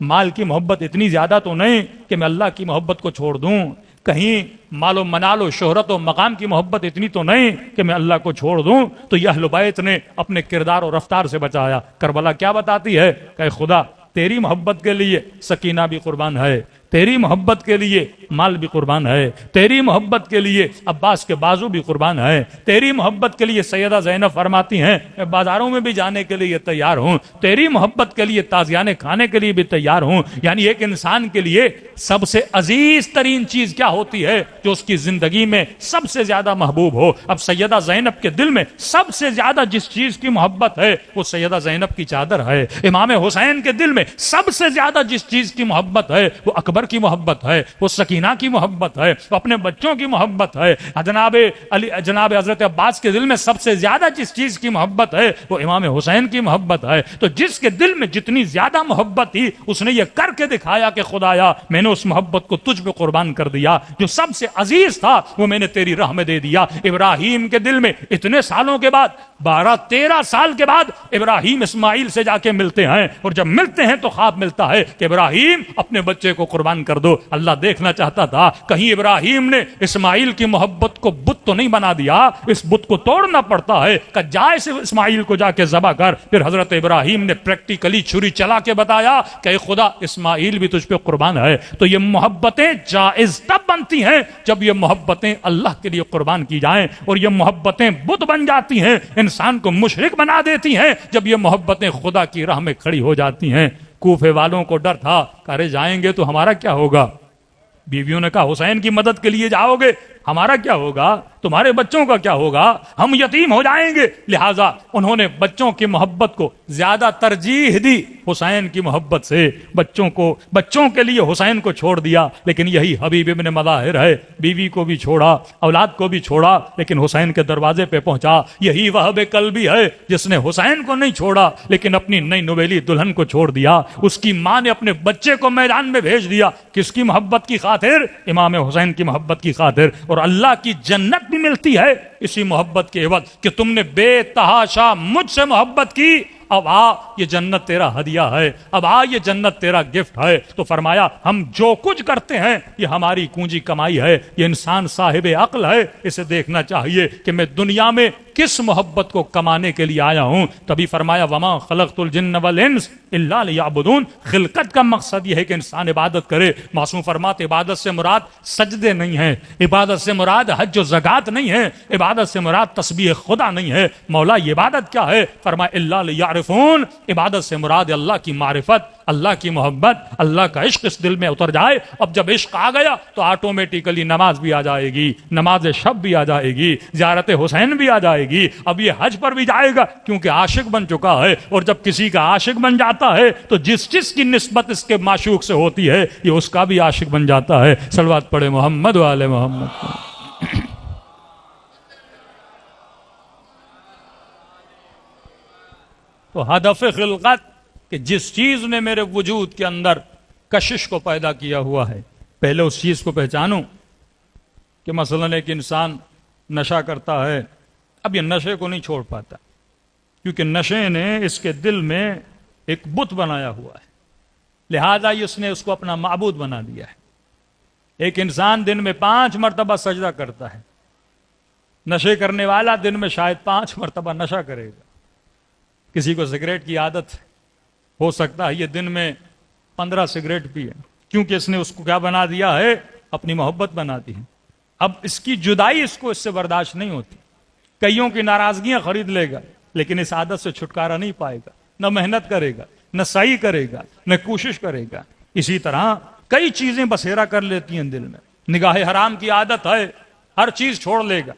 مال کی محبت اتنی زیادہ تو نہیں کہ میں اللہ کی محبت کو چھوڑ دوں، کہیں مال و منال و شہرت و مقام کی محبت اتنی تو نہیں کہ میں اللہ کو چھوڑ دوں. تو یہ اہل بیت نے اپنے کردار و رفتار سے بچایا. کربلا کیا بتاتی ہے کہ خدا تیری محبت کے لیے سکینہ بھی قربان ہے، تیری محبت کے لیے مال بھی قربان ہے، تیری محبت کے لیے عباس کے بازو بھی قربان ہے، تیری محبت کے لیے سیدہ زینب فرماتی ہیں میں بازاروں میں بھی جانے کے لیے تیار ہوں، تیری محبت کے لیے تازیانے کھانے کے لیے بھی تیار ہوں. یعنی ایک انسان کے لیے سب سے عزیز ترین چیز کیا ہوتی ہے؟ جو اس کی زندگی میں سب سے زیادہ محبوب ہو. اب سیدہ زینب کے دل میں سب سے زیادہ جس چیز کی محبت ہے وہ سیدہ زینب کی چادر ہے. امام حسین کے دل میں سب سے زیادہ جس چیز کی محبت ہے وہ اکبر کی محبت ہے، وہ سکینہ کی محبت ہے، وہ اپنے بچوں کی محبت ہے. جناب حضرت عباس کے دل میں سب سے زیادہ جس چیز کی محبت ہے وہ امام حسین کی محبت ہے. تو جس کے دل میں جتنی زیادہ محبت تھی اس نے یہ کر کے دکھایا کہ خدایا میں نے اس محبت کو تجھ پہ قربان کر دیا، جو سب سے عزیز تھا وہ میں نے تیری راہ میں دے دیا. ابراہیم کے دل میں اتنے سالوں کے بعد 12-13 سال کے بعد ابراہیم اسماعیل سے جا کے ملتے ہیں، اور جب ملتے ہیں تو خواب ملتا ہے کہ ابراہیم اپنے بچے کو قربان کر دو. اللہ دیکھنا چاہتا تھا کہیں ابراہیم نے اسماعیل کی محبت کو بت تو نہیں بنا دیا، اس بت کو توڑنا پڑتا ہے کہ جائے سے اسماعیل کو جا کے ذبح کر. پھر حضرت ابراہیم نے پریکٹیکلی چھری چلا کے بتایا کہ خدا اسماعیل بھی تجھ پہ قربان ہے. تو یہ محبتیں جائز تب بنتی ہیں جب یہ محبتیں اللہ کے لیے قربان کی جائیں، اور یہ محبتیں بت بن جاتی ہیں، انسان کو مشرک بنا دیتی ہیں جب یہ محبتیں خدا کی راہ میں کھڑی ہو جاتی ہیں. کوفے والوں کو ڈر تھا کہ ارے جائیں گے تو ہمارا کیا ہوگا. بیویوں نے کہا حسین کی مدد کے لیے جاؤ گے ہمارا کیا ہوگا، تمہارے بچوں کا کیا ہوگا، ہم یتیم ہو جائیں گے. لہٰذا انہوں نے بچوں کی محبت کو زیادہ ترجیح دی حسین کی محبت سے، بچوں کے لیے حسین کو چھوڑ دیا. لیکن یہی حبیب ابن مظاہر ہے، بیوی کو بھی چھوڑا، اولاد کو بھی چھوڑا، لیکن حسین کے دروازے پہ پہنچا. یہی وہب قلبی ہے جس نے حسین کو نہیں چھوڑا لیکن اپنی نئی نویلی دلہن کو چھوڑ دیا. اس کی ماں نے اپنے بچے کو میدان میں بھیج دیا. کس کی محبت کی خاطر؟ امام حسین کی محبت کی خاطر. اور اللہ کی جنت بھی ملتی ہے اسی محبت کے عوض کہ تم نے بے تحاشا مجھ سے محبت کی. اب آ یہ جنت تیرا ہدیہ ہے، اب آ یہ جنت تیرا گفٹ ہے. تو فرمایا ہم جو کچھ کرتے ہیں یہ ہماری پونجی کمائی ہے. یہ انسان صاحب عقل ہے، اسے دیکھنا چاہیے کہ میں دنیا میں کس محبت کو کمانے کے لیے آیا ہوں. تبھی فرمایا وما خلقت الجن والانس الا لیعبدون. خلقت کا مقصد یہ ہے کہ انسان عبادت کرے. معصوم فرماتے عبادت سے مراد سجدے نہیں ہے، عبادت سے مراد حج و زکات نہیں ہے، عبادت سے مراد تسبیح خدا نہیں ہے. مولا یہ عبادت کیا ہے؟ فرمایا الا لیعرفون. عبادت سے مراد اللہ کی معرفت، اللہ کی محبت، اللہ کا عشق اس دل میں اتر جائے. اب جب عشق آ گیا تو آٹومیٹیکلی نماز بھی آ جائے گی، نماز شب بھی آ جائے گی، زیارت حسین بھی آ جائے گی. اب یہ حج پر بھی جائے گا کیونکہ عاشق بن چکا ہے. اور جب کسی کا عاشق بن جاتا ہے تو جس کی نسبت اس کے معشوق سے ہوتی ہے یہ اس کا بھی عاشق بن جاتا ہے. صلوات پڑھے محمد و آل محمد. تو ہدف خلقت کہ جس چیز نے میرے وجود کے اندر کشش کو پیدا کیا ہوا ہے پہلے اس چیز کو پہچانوں. کہ مثلا ایک انسان نشہ کرتا ہے، اب یہ نشے کو نہیں چھوڑ پاتا کیونکہ نشے نے اس کے دل میں ایک بت بنایا ہوا ہے، لہذا اس نے اس کو اپنا معبود بنا دیا ہے. ایک انسان دن میں 5 مرتبہ سجدہ کرتا ہے، نشے کرنے والا دن میں شاید 5 مرتبہ نشہ کرے گا. کسی کو سگریٹ کی عادت ہو سکتا ہے یہ دن میں 15 سگریٹ پیے، کیونکہ اس نے اس کو کیا بنا دیا ہے؟ اپنی محبت بنا دی ہے. اب اس کی جدائی اس کو اس سے برداشت نہیں ہوتی. کئیوں کی ناراضگیاں خرید لے گا لیکن اس عادت سے چھٹکارا نہیں پائے گا، نہ محنت کرے گا، نہ سعی کرے گا، نہ کوشش کرے گا. اسی طرح کئی چیزیں بسیرا کر لیتی ہیں دل میں. نگاہ حرام کی عادت ہے ہر چیز چھوڑ لے گا،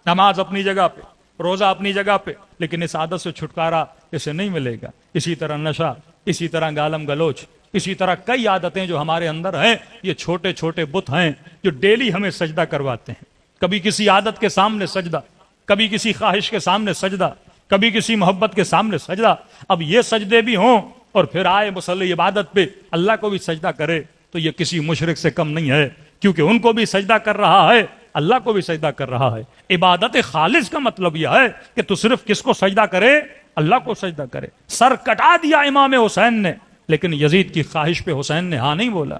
نماز اپنی جگہ پہ، روزہ اپنی جگہ پہ، لیکن اس عادت سے چھٹکارا اسے نہیں ملے گا۔ اسی طرح نشہ، اسی طرح گالم گلوچ، اسی طرح کئی عادتیں جو ہمارے اندر ہیں، یہ چھوٹے چھوٹے بت ہیں جو ڈیلی ہمیں سجدہ کرواتے ہیں۔ کبھی کسی عادت کے سامنے سجدہ، کبھی کسی خواہش کے سامنے سجدہ، کبھی کسی محبت کے سامنے سجدہ۔ اب یہ سجدے بھی ہوں اور پھر آئے مصلی عبادت پہ اللہ کو بھی سجدہ کرے، تو یہ کسی مشرک سے کم نہیں ہے، کیونکہ ان کو بھی سجدہ کر رہا ہے، اللہ کو بھی سجدہ کر رہا ہے۔ عبادت خالص کا مطلب یہ ہے کہ تو صرف کس کو سجدہ کرے؟ اللہ کو سجدہ کرے۔ سر کٹا دیا امام حسین نے، لیکن یزید کی خواہش پہ حسین نے ہاں نہیں بولا۔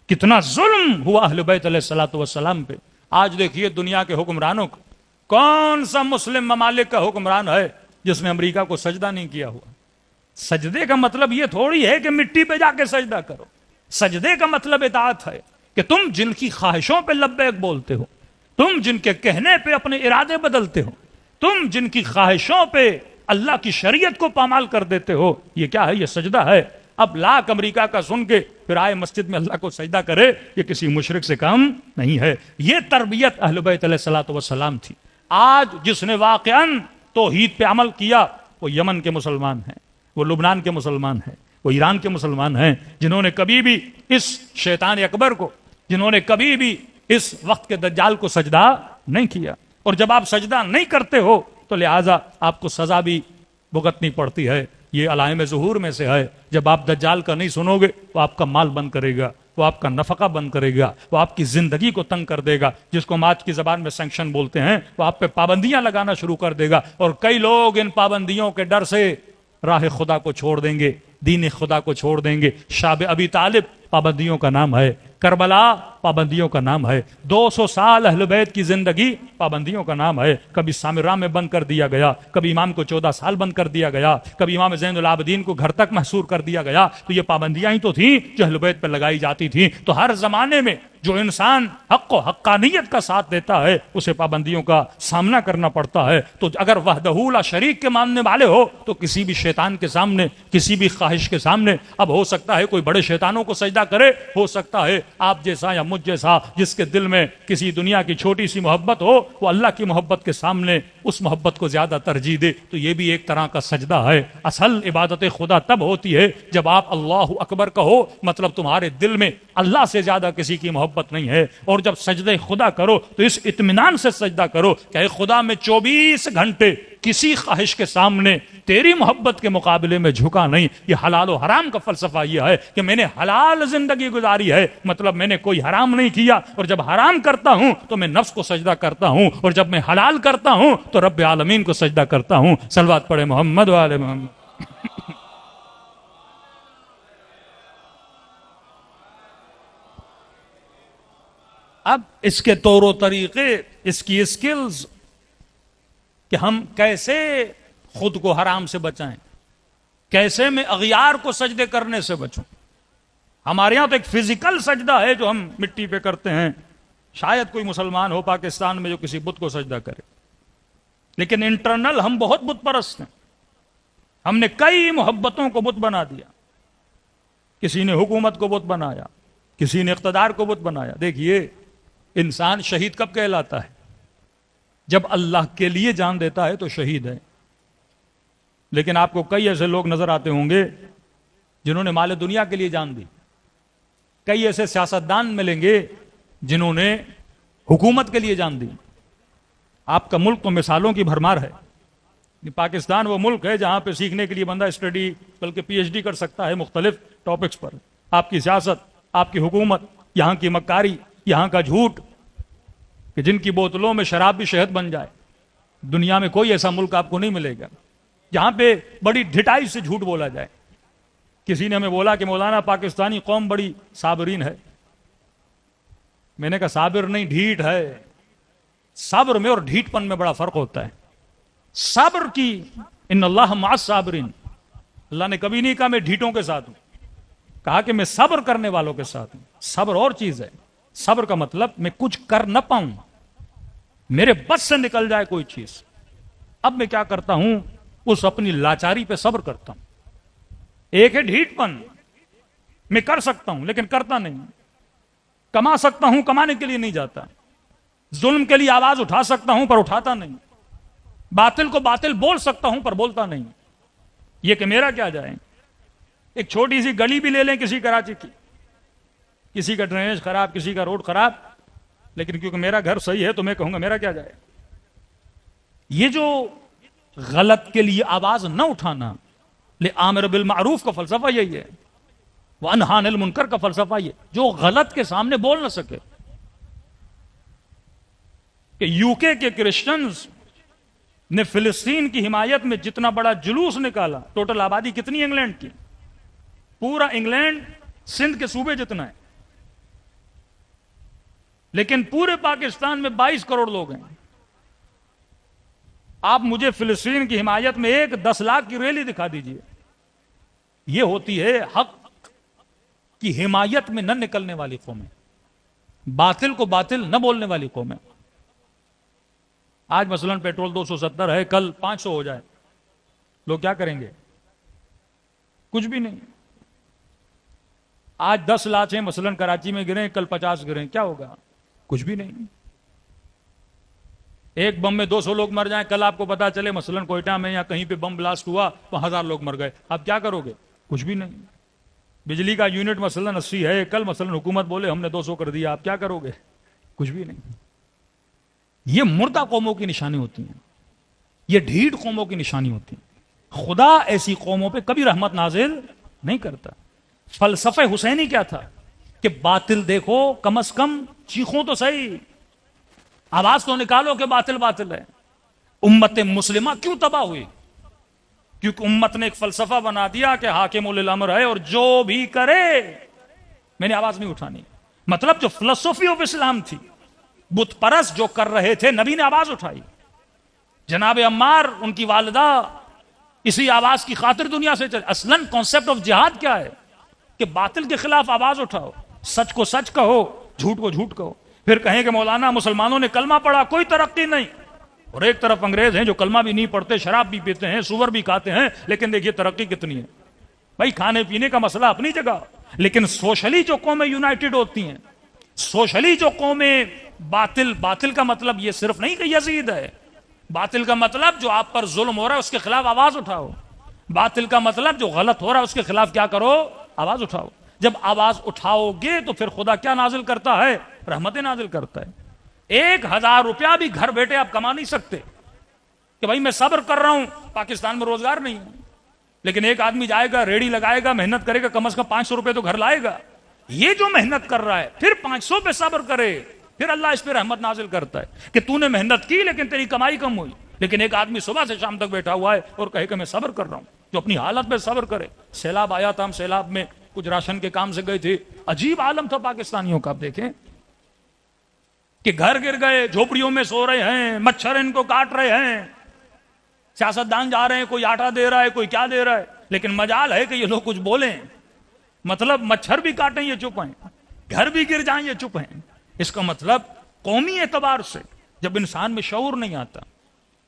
کتنا ظلم ہوا اہل بیت علیہ الصلوۃ والسلام پہ۔ آج دیکھیے دنیا کے حکمرانوں کو، کون سا مسلم ممالک کا حکمران ہے جس نے امریکہ کو سجدہ نہیں کیا ہوا؟ سجدے کا مطلب یہ تھوڑی ہے کہ مٹی پہ جا کے سجدہ کرو، سجدے کا مطلب اطاعت ہے کہ تم جن کی خواہشوں پہ لبیک بولتے ہو، تم جن کے کہنے پہ اپنے ارادے بدلتے ہو، تم جن کی خواہشوں پہ اللہ کی شریعت کو پامال کر دیتے ہو، یہ کیا ہے؟ یہ سجدہ ہے۔ اب لاکھ امریکہ کا سن کے پھر آئے مسجد میں اللہ کو سجدہ کرے، یہ کسی مشرک سے کم نہیں ہے۔ یہ تربیت اہل بیت علیہ الصلوۃ والسلام تھی۔ آج جس نے واقعاً توحید پہ عمل کیا وہ یمن کے مسلمان ہیں، وہ لبنان کے مسلمان ہیں، وہ ایران کے مسلمان ہیں، جنہوں نے کبھی بھی اس شیطان اکبر کو، جنہوں نے کبھی بھی اس وقت کے دجال کو سجدہ نہیں کیا۔ اور جب آپ سجدہ نہیں کرتے ہو تو لہٰذا آپ کو سزا بھی بھگتنی پڑتی ہے۔ یہ علائم ظہور میں سے ہے، جب آپ دجال کا نہیں سنو گے وہ آپ کا مال بند کرے گا، وہ آپ کا نفقہ بند کرے گا، وہ آپ کی زندگی کو تنگ کر دے گا، جس کو ہم آج کی زبان میں سینکشن بولتے ہیں، وہ آپ پہ پابندیاں لگانا شروع کر دے گا، اور کئی لوگ ان پابندیوں کے ڈر سے راہ خدا کو چھوڑ دیں گے، دین خدا کو چھوڑ دیں گے۔ شاب ابی طالب پابندیوں کا نام ہے، کربلا پابندیوں کا نام ہے، 200 سال اہل بیت کی زندگی پابندیوں کا نام ہے۔ کبھی سامرہ میں بند کر دیا گیا، کبھی امام کو 14 سال بند کر دیا گیا، کبھی امام زین العابدین کو گھر تک محصور کر دیا گیا۔ تو یہ پابندیاں ہی تو تھیں جو اہل بیت پہ لگائی جاتی تھیں۔ تو ہر زمانے میں جو انسان حق و حقانیت کا ساتھ دیتا ہے اسے پابندیوں کا سامنا کرنا پڑتا ہے۔ تو اگر وحدہ لا شریک کے ماننے والے ہو تو کسی بھی شیطان کے سامنے، کسی بھی خواہش کے سامنے، اب ہو سکتا ہے کوئی بڑے شیطانوں کو سجدہ کرے، ہو سکتا ہے آپ جیسا یا مجھ جیسا جس کے دل میں کسی دنیا کی چھوٹی سی محبت ہو، وہ اللہ کی محبت کے سامنے اس محبت کو زیادہ ترجیح دے، تو یہ بھی ایک طرح کا سجدہ ہے۔ اصل عبادت خدا تب ہوتی ہے جب آپ اللہ اکبر کہو، مطلب تمہارے دل میں اللہ سے زیادہ کسی کی محبت نہیں ہے، اور جب سجدہ خدا کرو تو اس اطمینان سے سجدہ کرو کہ اے خدا میں 24 گھنٹے کسی خواہش کے سامنے تیری محبت کے مقابلے میں جھکا نہیں۔ یہ حلال و حرام کا فلسفہ یہ ہے کہ میں نے حلال زندگی گزاری ہے، مطلب میں نے کوئی حرام نہیں کیا، اور جب حرام کرتا ہوں تو میں نفس کو سجدہ کرتا ہوں، اور جب میں حلال کرتا ہوں تو رب عالمین کو سجدہ کرتا ہوں۔ صلوات پڑھے محمد و آل محمد۔ اب اس کے طور و طریقے، اس کی اسکلز کہ ہم کیسے خود کو حرام سے بچائیں، کیسے میں اغیار کو سجدے کرنے سے بچوں۔ ہمارے یہاں تو ایک فزیکل سجدہ ہے جو ہم مٹی پہ کرتے ہیں، شاید کوئی مسلمان ہو پاکستان میں جو کسی بت کو سجدہ کرے، لیکن انٹرنل ہم بہت بت پرست ہیں۔ ہم نے کئی محبتوں کو بت بنا دیا، کسی نے حکومت کو بت بنایا، کسی نے اقتدار کو بت بنایا۔ دیکھیے انسان شہید کب کہلاتا ہے؟ جب اللہ کے لیے جان دیتا ہے تو شہید ہے۔ لیکن آپ کو کئی ایسے لوگ نظر آتے ہوں گے جنہوں نے مال دنیا کے لیے جان دی، کئی ایسے سیاستدان ملیں گے جنہوں نے حکومت کے لیے جان دی۔ آپ کا ملک تو مثالوں کی بھرمار ہے۔ پاکستان وہ ملک ہے جہاں پہ سیکھنے کے لیے بندہ اسٹڈی بلکہ پی ایچ ڈی کر سکتا ہے مختلف ٹاپکس پر۔ آپ کی سیاست، آپ کی حکومت، یہاں کی مکاری، یہاں کا جھوٹ، کہ جن کی بوتلوں میں شراب بھی شہد بن جائے۔ دنیا میں کوئی ایسا ملک آپ کو نہیں ملے گا جہاں پہ بڑی ڈھٹائی سے جھوٹ بولا جائے۔ کسی نے ہمیں بولا کہ مولانا پاکستانی قوم بڑی صابرین ہے۔ میں نے کہا صابر نہیں، ڈھیٹ ہے۔ صبر میں اور ڈھیٹ پن میں بڑا فرق ہوتا ہے۔ صبر کی ان اللہ مع الصابرین، اللہ نے کبھی نہیں کہا میں ڈھیٹوں کے ساتھ ہوں، کہا کہ میں صبر کرنے والوں کے ساتھ ہوں۔ صبر اور چیز ہے۔ صبر کا مطلب میں کچھ کر نہ پاؤں، میرے بس سے نکل جائے کوئی چیز، اب میں کیا کرتا ہوں، اس اپنی لاچاری پہ صبر کرتا ہوں۔ ایک ہے ڈھیٹ پن، میں کر سکتا ہوں لیکن کرتا نہیں، کما سکتا ہوں کمانے کے لیے نہیں جاتا، ظلم کے لیے آواز اٹھا سکتا ہوں پر اٹھاتا نہیں، باطل کو باطل بول سکتا ہوں پر بولتا نہیں. یہ کہ میرا کیا جائے. ایک چھوٹی سی گلی بھی لے لیں کسی کراچی کی، کسی کا ڈرینیج خراب، کسی کا روڈ خراب، لیکن کیونکہ میرا گھر صحیح ہے تو میں کہوں گا میرا کیا جائے. یہ جو غلط کے لیے آواز نہ اٹھانا، لِآمر بالمعروف کا فلسفہ یہی ہے، وَأَنْهَى عَنِ الْمُنْكَرِ کا فلسفہ یہ، جو غلط کے سامنے بول نہ سکے. کہ یو کے کرسچنز نے فلسطین کی حمایت میں جتنا بڑا جلوس نکالا، ٹوٹل آبادی کتنی انگلینڈ کی؟ پورا انگلینڈ سندھ کے صوبے جتنا ہے، لیکن پورے پاکستان میں 22 کروڑ لوگ ہیں. آپ مجھے فلسطین کی حمایت میں ایک 10 لاکھ کی ریلی دکھا دیجئے. یہ ہوتی ہے حق کی حمایت میں نہ نکلنے والی قومیں، باطل کو باطل نہ بولنے والی قومیں. آج مثلا پیٹرول 270 ہے، کل 500 ہو جائے، لوگ کیا کریں گے؟ کچھ بھی نہیں. آج 10 لاکھ ہیں مثلا کراچی میں گریں، کل 50 گریں، کیا ہوگا؟ کچھ بھی نہیں. ایک بم میں 200 لوگ مر جائیں، کل آپ کو پتا چلے مثلا کوئٹہ میں یا کہیں پہ بم بلاسٹ ہوا تو 1000 لوگ مر گئے، آپ کیا کرو گے؟ کچھ بھی نہیں. بجلی کا یونٹ مثلا 80 ہے، کل مثلا حکومت بولے ہم نے 200 کر دیا، آپ کیا کرو گے؟ کچھ بھی نہیں. یہ مردہ قوموں کی نشانی ہوتی ہیں، یہ ڈھیٹ قوموں کی نشانی ہوتی ہیں. خدا ایسی قوموں پہ کبھی رحمت نازل نہیں کرتا. فلسفہ حسینی کیا تھا؟ کہ باطل دیکھو، کم از کم چیخوں تو صحیح، آواز تو نکالو کہ باطل باطل ہے. امت مسلمہ کیوں تباہ ہوئی؟ کیونکہ امت نے ایک فلسفہ بنا دیا کہ حاکم الامر ہے اور جو بھی کرے میں نے آواز نہیں اٹھانی. مطلب جو فلسفی آف اسلام تھی، بت پرست جو کر رہے تھے، نبی نے آواز اٹھائی. جناب عمار، ان کی والدہ اسی آواز کی خاطر دنیا سے چلے. اصلاً کانسیپٹ آف جہاد کیا ہے؟ کہ باطل کے خلاف آواز اٹھاؤ، سچ کو سچ کہو، جھوٹ کو جھوٹ کہو. پھر کہیں کہ مولانا مسلمانوں نے کلمہ پڑھا، کوئی ترقی نہیں. اور ایک طرف انگریز ہیں جو کلمہ بھی نہیں پڑھتے، شراب بھی پیتے ہیں، سور بھی کھاتے ہیں، لیکن دیکھیے ترقی کتنی ہے. بھائی کھانے پینے کا مسئلہ اپنی جگہ، لیکن سوشلی جو قومیں یونائٹڈ ہوتی ہیں، سوشلی جو قومیں باطل کا مطلب یہ صرف نہیں کہ یزید ہے. باطل کا مطلب جو آپ پر ظلم ہو رہا ہے اس کے خلاف آواز اٹھاؤ. باطل کا مطلب جو غلط ہو رہا ہے اس کے خلاف کیا کرو؟ آواز اٹھاؤ. جب آواز اٹھاؤ گے تو پھر خدا کیا نازل کرتا ہے؟ رحمتیں نازل کرتا ہے. 1000 روپیہ بھی گھر بیٹھے آپ کما نہیں سکتے کہ بھائی میں صبر کر رہا ہوں، پاکستان میں روزگار نہیں ہے. لیکن ایک آدمی جائے گا، ریڑھی لگائے گا، محنت کرے گا، کم از کم 500 روپے تو گھر لائے گا. یہ جو محنت کر رہا ہے پھر 500 پہ صبر کرے، پھر اللہ اس پہ رحمت نازل کرتا ہے کہ تو نے محنت کی لیکن تیری کمائی کم ہوئی. لیکن ایک آدمی صبح سے شام تک بیٹھا ہوا ہے اور کہے کہ میں صبر کر رہا ہوں، جو اپنی حالت پہ صبر کرے. سیلاب آیا تھا، ہم سیلاب میں کچھ راشن کے کام سے گئے تھے. عجیب عالم تھا پاکستانیوں کا. آپ دیکھیں کہ گھر گر گئے، جھوپڑیوں میں سو رہے ہیں، مچھر ان کو کاٹ رہے ہیں. سیاستدان جا رہے ہیں، کوئی آٹا دے رہا ہے، کوئی کیا دے رہا ہے، لیکن مجال ہے کہ یہ لوگ کچھ بولیں. مطلب مچھر بھی کاٹیں یہ چپ ہیں، گھر بھی گر جائیں یہ چپ ہیں. اس کا مطلب قومی اعتبار سے جب انسان میں شعور نہیں آتا،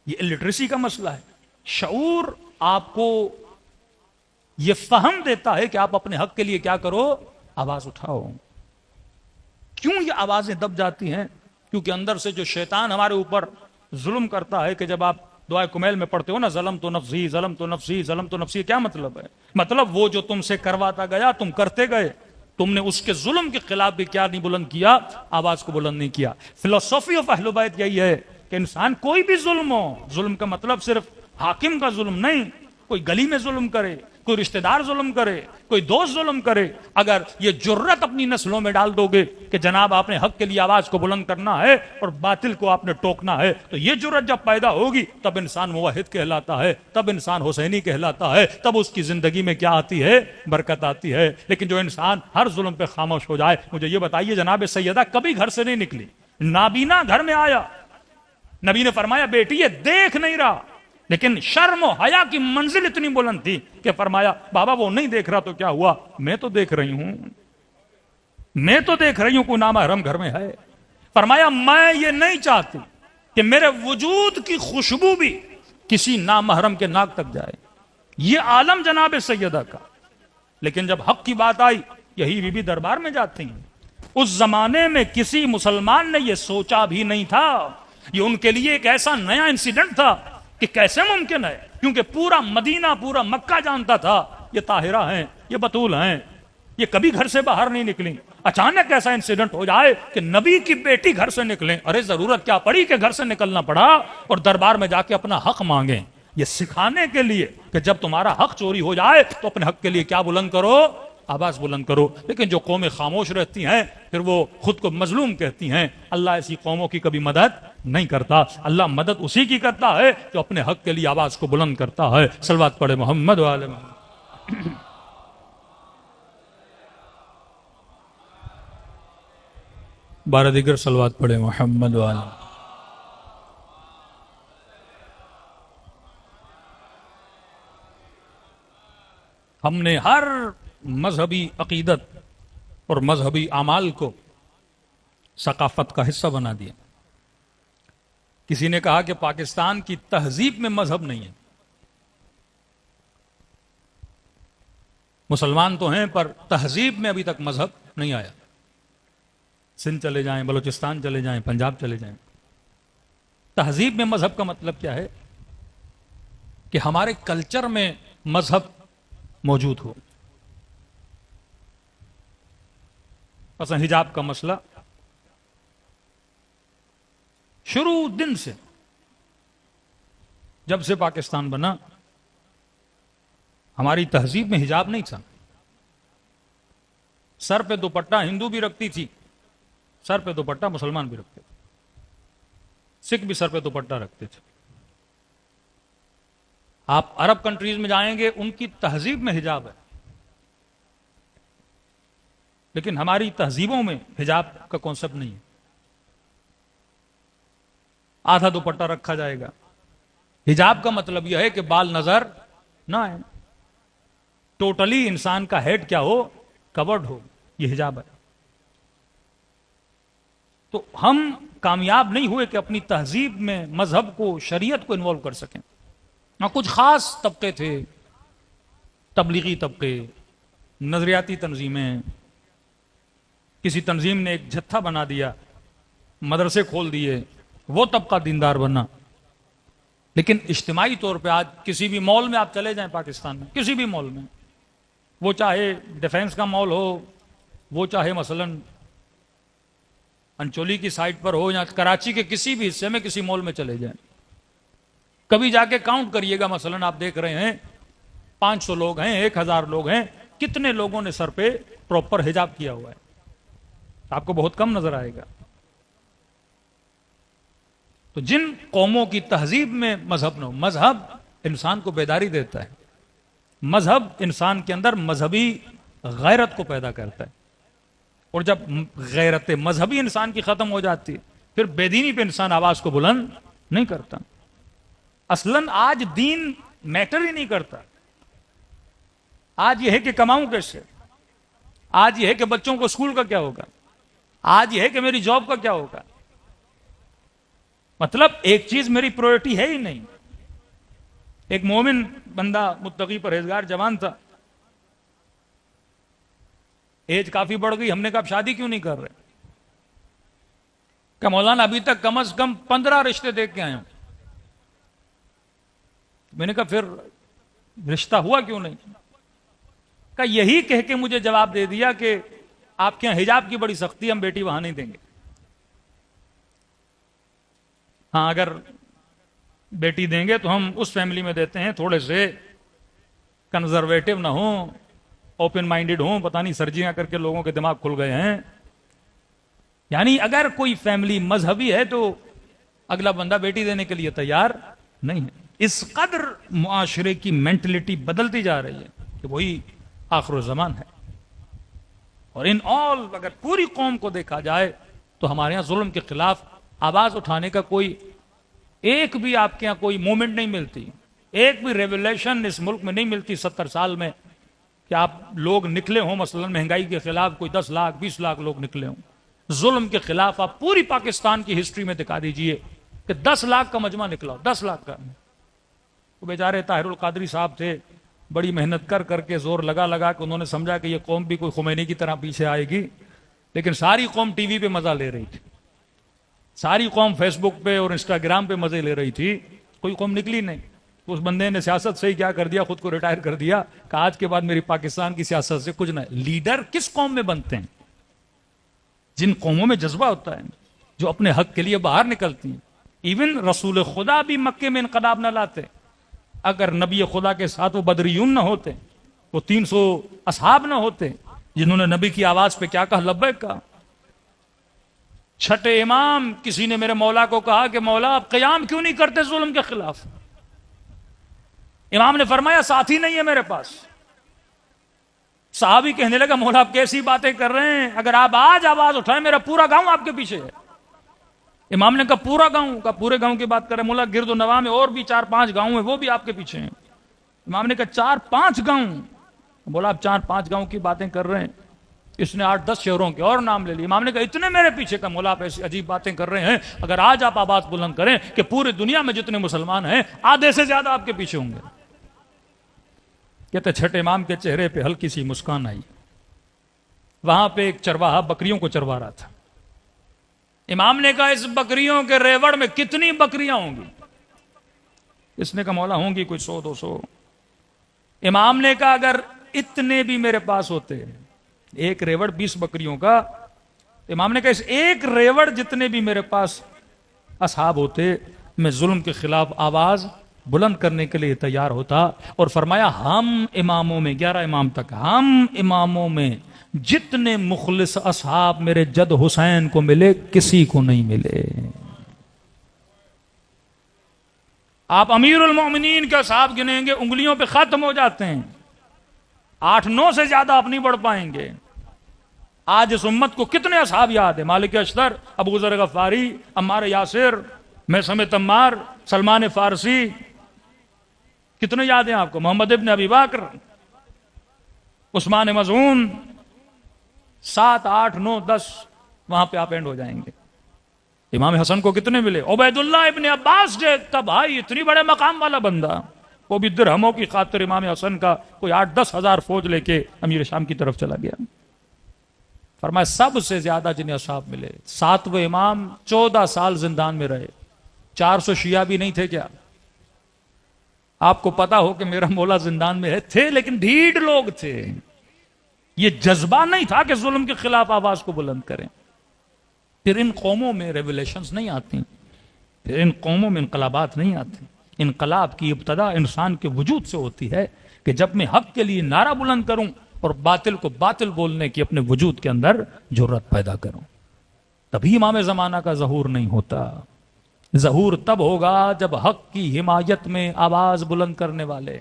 یہ الٹریسی کا مسئلہ ہے. شعور آپ کو یہ فہم دیتا ہے کہ آپ اپنے حق کے لیے کیا کرو؟ آواز اٹھاؤ. کیوں یہ آوازیں دب جاتی ہیں؟ کیونکہ اندر سے جو شیطان ہمارے اوپر ظلم کرتا ہے. کہ جب آپ دعائے کمیل میں پڑھتے ہو نا، ظلم تو نفسی، ظلم تو نفسی، ظلم تو نفسی، کیا مطلب ہے؟ مطلب وہ جو تم سے کرواتا گیا تم کرتے گئے، تم نے اس کے ظلم کے خلاف بھی کیا نہیں بلند کیا؟ آواز کو بلند نہیں کیا. فلسفی آف اہل بیت یہی ہے کہ انسان کوئی بھی ظلم ہو، ظلم کا مطلب صرف حاکم کا ظلم نہیں، کوئی گلی میں ظلم کرے، کوئی رشتہ دار ظلم کرے، کوئی دوست ظلم کرے، اگر یہ جرت اپنی نسلوں میں ڈال دو گے کہ جناب آپ نے حق کے لیے آواز کو بلند کرنا ہے اور باطل کو آپ نے ٹوکنا ہے، تو یہ جرت جب پیدا ہوگی تب انسان موحد کہلاتا ہے، تب انسان حسینی کہلاتا ہے، تب اس کی زندگی میں کیا آتی ہے؟ برکت آتی ہے. لیکن جو انسان ہر ظلم پہ خاموش ہو جائے، مجھے یہ بتائیے جناب سیدہ کبھی گھر سے نہیں نکلی، نابینا گھر میں آیا، نبی نے فرمایا بیٹی یہ دیکھ نہیں رہا، لیکن شرم و حیا کی منزل اتنی بلند تھی کہ فرمایا بابا وہ نہیں دیکھ رہا تو کیا ہوا، میں تو دیکھ رہی ہوں، میں تو دیکھ رہی ہوں کوئی نامحرم گھر میں ہے. فرمایا میں یہ نہیں چاہتی کہ میرے وجود کی خوشبو بھی کسی نامحرم کے ناک تک جائے. یہ عالم جناب سیدہ کا. لیکن جب حق کی بات آئی، یہی بی بی دربار میں جاتی ہیں، اس زمانے میں کسی مسلمان نے یہ سوچا بھی نہیں تھا. یہ ان کے لیے ایک ایسا نیا انسیڈنٹ تھا کہ کیسے ممکن ہے، کیونکہ پورا مدینہ، پورا مکہ جانتا تھا یہ طاہرہ ہیں، یہ بطول ہیں، یہ کبھی گھر سے باہر نہیں نکلیں. اچانک ایسا انسیڈنٹ ہو جائے کہ نبی کی بیٹی گھر سے نکلیں، ارے ضرورت کیا پڑی کہ گھر سے نکلنا پڑا اور دربار میں جا کے اپنا حق مانگیں. یہ سکھانے کے لیے کہ جب تمہارا حق چوری ہو جائے تو اپنے حق کے لیے کیا بلند کرو، آواز بلند کرو. لیکن جو قومیں خاموش رہتی ہیں پھر وہ خود کو مظلوم کہتی ہیں. اللہ ایسی قوموں کی کبھی مدد نہیں کرتا. اللہ مدد اسی کی کرتا ہے جو اپنے حق کے لیے آواز کو بلند کرتا ہے. صلوات پڑھے محمد والے محمد. بارہ دیگر صلوات پڑھے محمد والے. ہم نے ہر مذہبی عقیدت اور مذہبی اعمال کو ثقافت کا حصہ بنا دیا. کسی نے کہا کہ پاکستان کی تہذیب میں مذہب نہیں ہے. مسلمان تو ہیں پر تہذیب میں ابھی تک مذہب نہیں آیا. سندھ چلے جائیں، بلوچستان چلے جائیں، پنجاب چلے جائیں. تہذیب میں مذہب کا مطلب کیا ہے؟ کہ ہمارے کلچر میں مذہب موجود ہو. مثلا حجاب کا مسئلہ شروع دن سے، جب سے پاکستان بنا، ہماری تہذیب میں حجاب نہیں تھا. سر پہ دوپٹہ ہندو بھی رکھتی تھی، سر پہ دوپٹہ مسلمان بھی رکھتے تھے، سکھ بھی سر پہ دوپٹہ رکھتے تھے. آپ عرب کنٹریز میں جائیں گے ان کی تہذیب میں حجاب ہے، لیکن ہماری تہذیبوں میں حجاب کا کانسیپٹ نہیں ہے. آدھا دوپٹہ رکھا جائے گا. حجاب کا مطلب یہ ہے کہ بال نظر نہ آئے، ٹوٹلی انسان کا ہیڈ کیا ہو، کورڈ ہو. یہ حجاب ہے. تو ہم کامیاب نہیں ہوئے کہ اپنی تہذیب میں مذہب کو، شریعت کو انوالو کر سکیں. نہ کچھ خاص طبقے تھے، تبلیغی طبقے، نظریاتی تنظیمیں. کسی تنظیم نے ایک جتھا بنا دیا، مدرسے کھول دیے، وہ طبقہ دیندار بنا. لیکن اجتماعی طور پہ آج کسی بھی مال میں آپ چلے جائیں پاکستان میں، کسی بھی مال میں، وہ چاہے ڈیفنس کا مال ہو، وہ چاہے مثلا انچولی کی سائٹ پر ہو، یا کراچی کے کسی بھی حصے میں کسی مال میں چلے جائیں، کبھی جا کے کاؤنٹ کریے گا. مثلا آپ دیکھ رہے ہیں 500 لوگ ہیں، 1000 لوگ ہیں، کتنے لوگوں نے سر پہ پراپر حجاب کیا ہوا ہے؟ آپ کو بہت کم نظر آئے گا. تو جن قوموں کی تہذیب میں مذہب نہ ہو، مذہب انسان کو بیداری دیتا ہے، مذہب انسان کے اندر مذہبی غیرت کو پیدا کرتا ہے. اور جب غیرت مذہبی انسان کی ختم ہو جاتی ہے پھر بے دینی پہ انسان آواز کو بلند نہیں کرتا. اصلاً آج دین میٹر ہی نہیں کرتا. آج یہ ہے کہ کماؤں کیسے، آج یہ ہے کہ بچوں کو اسکول کا کیا ہوگا، آج یہ ہے کہ میری جاب کا کیا ہوگا. مطلب ایک چیز میری پرائرٹی ہے ہی نہیں. ایک مومن بندہ، متقی پرہیزگار جوان تھا، ایج کافی بڑھ گئی. ہم نے کہا اب شادی کیوں نہیں کر رہے؟ کہ مولانا ابھی تک کم از کم 15 رشتے دیکھ کے آئے ہوں. میں نے کہا پھر رشتہ ہوا کیوں نہیں؟ کہ یہی کہہ کے مجھے جواب دے دیا کہ آپ کے یہاں حجاب کی بڑی سختی، ہم بیٹی وہاں نہیں دیں گے. ہاں اگر بیٹی دیں گے تو ہم اس فیملی میں دیتے ہیں تھوڑے سے کنزرویٹو نہ ہوں، اوپن مائنڈڈ ہوں. پتہ نہیں سرجیاں کر کے لوگوں کے دماغ کھل گئے ہیں. یعنی اگر کوئی فیملی مذہبی ہے تو اگلا بندہ بیٹی دینے کے لیے تیار نہیں ہے. اس قدر معاشرے کی مینٹلٹی بدلتی جا رہی ہے کہ وہی آخر الزمان ہے. اور ان آل اگر پوری قوم کو دیکھا جائے تو ہمارے یہاں ظلم کے خلاف آواز اٹھانے کا کوئی ایک بھی آپ کے یہاں کوئی مومنٹ نہیں ملتی، ایک بھی ریولیوشن اس ملک میں نہیں ملتی 70 سال میں کہ آپ لوگ نکلے ہوں. مثلا مہنگائی کے خلاف کوئی 10 لاکھ 20 لاکھ لوگ نکلے ہوں. ظلم کے خلاف آپ پوری پاکستان کی ہسٹری میں دکھا دیجئے کہ 10 لاکھ کا مجمع نکلا ہو، 10 لاکھ کا. وہ بیچارے طاہر القادری صاحب تھے، بڑی محنت کر کے زور لگا کے انہوں نے سمجھا کہ یہ قوم بھی کوئی خمینی کی طرح پیچھے آئے گی. لیکن ساری قوم ٹی وی پہ مزہ لے رہی تھی، ساری قوم فیس بک پہ اور انسٹاگرام پہ مزے لے رہی تھی، کوئی قوم نکلی نہیں۔ اس بندے نے سیاست سے ہی کیا کر دیا، خود کو ریٹائر کر دیا کہ آج کے بعد میری پاکستان کی سیاست سے کچھ نہ۔ لیڈر کس قوم میں بنتے ہیں؟ جن قوموں میں جذبہ ہوتا ہے، جو اپنے حق کے لیے باہر نکلتی ہیں۔ ایون رسول خدا بھی مکے میں انقلاب نہ لاتے اگر نبی خدا کے ساتھ وہ بدریون نہ ہوتے، وہ 300 اصحاب نہ ہوتے جنہوں نے نبی کی آواز پہ کیا کہا، لبیک کہا۔ چھٹے امام، کسی نے میرے مولا کو کہا کہ مولا آپ قیام کیوں نہیں کرتے ظلم کے خلاف؟ امام نے فرمایا ساتھی نہیں ہے میرے پاس۔ صحابی کہنے لگا مولا آپ کیسی باتیں کر رہے ہیں، اگر آپ آج آواز اٹھائیں میرا پورا گاؤں آپ کے پیچھے ہے۔ امام نے کہا پورا گاؤں کا، پورے گاؤں کی بات کریں مولا، گرد و نواح میں اور بھی 4-5 گاؤں ہیں، وہ بھی آپ کے پیچھے ہیں۔ امام نے کہا 4-5 گاؤں؟ بولا آپ 4-5 گاؤں کی باتیں کر رہے ہیں، اس نے 8-10 شہروں کے اور نام لے لیے۔ امام نے کہا اتنے میرے پیچھے کا؟ مولا آپ ایسی عجیب باتیں کر رہے ہیں، اگر آج آپ آواز بلند کریں کہ پوری دنیا میں جتنے مسلمان ہیں آدھے سے زیادہ آپ کے پیچھے ہوں گے۔ کہتے چھٹے امام کے چہرے پہ ہلکی سی مسکان آئی۔ وہاں پہ ایک چرواہا بکریوں کو چروا رہا تھا۔ امام نے کہا اس بکریوں کے ریوڑ میں کتنی بکریاں ہوں گی؟ اس نے کہا مولا ہوں گی کوئی 100-200۔ امام نے کہا اگر اتنے بھی میرے پاس ہوتے، ایک ریوڑ 20 بکریوں کا، امام نے کہا اس ایک ریوڑ جتنے بھی میرے پاس اصحاب ہوتے، میں ظلم کے خلاف آواز بلند کرنے کے لیے تیار ہوتا۔ اور فرمایا ہم اماموں میں، 11 امام تک، ہم اماموں میں جتنے مخلص اصحاب میرے جد حسین کو ملے کسی کو نہیں ملے۔ آپ امیر المومنین کے اصحاب گنیں گے انگلیوں پہ ختم ہو جاتے ہیں، 8-9 سے زیادہ آپ نہیں بڑھ پائیں گے۔ آج اس امت کو کتنے اصحاب یاد ہیں؟ مالک اشتر، ابو ذر غفاری، عمار یاسر، میثم تمار، سلمان فارسی، کتنے یاد ہیں آپ کو؟ محمد ابن ابی بکر، عثمان مظعون، 7, 8, 9, 10، وہاں پہ آپ اینڈ ہو جائیں گے۔ امام حسن کو کتنے ملے؟ عبید اللہ ابن عباس کا بھائی، اتنی بڑے مقام والا بندہ، وہ بھی درہموں کی خاطر امام حسن کا کوئی 8-10 ہزار فوج لے کے امیر شام کی طرف چلا گیا۔ فرمایا سب سے زیادہ جنہیں اصحاب ملے، 7ویں امام 14 سال زندان میں رہے۔ 400 شیعہ بھی نہیں تھے کیا؟ آپ کو پتا ہو کہ میرا مولا زندان میں ہے، تھے لیکن ڈھیڑ لوگ تھے۔ یہ جذبہ نہیں تھا کہ ظلم کے خلاف آواز کو بلند کریں۔ پھر ان قوموں میں ریولیشنز نہیں آتی، پھر ان قوموں میں انقلابات نہیں آتے۔ انقلاب کی ابتدا انسان کے وجود سے ہوتی ہے کہ جب میں حق کے لیے نعرہ بلند کروں اور باطل کو باطل بولنے کی اپنے وجود کے اندر جرأت پیدا کروں، تبھی امام زمانہ کا ظہور نہیں ہوتا۔ ظہور تب ہوگا جب حق کی حمایت میں آواز بلند کرنے والے۔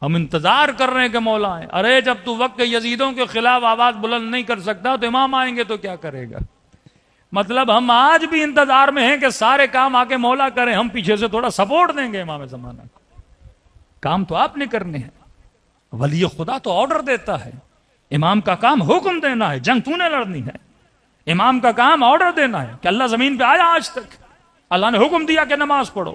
ہم انتظار کر رہے ہیں کہ مولا آئے، ارے جب تو وقت یزیدوں کے خلاف آواز بلند نہیں کر سکتا تو امام آئیں گے تو کیا کرے گا؟ مطلب ہم آج بھی انتظار میں ہیں کہ سارے کام آ کے مولا کریں، ہم پیچھے سے تھوڑا سپورٹ دیں گے امام زمانہ کو۔ کام تو آپ نے کرنے ہیں، ولی خدا تو آرڈر دیتا ہے، امام کا کام حکم دینا ہے، جنگ تو نے لڑنی ہے۔ امام کا کام آرڈر دینا ہے کہ اللہ زمین پہ آیا آج تک، اللہ نے حکم دیا کہ نماز پڑھو،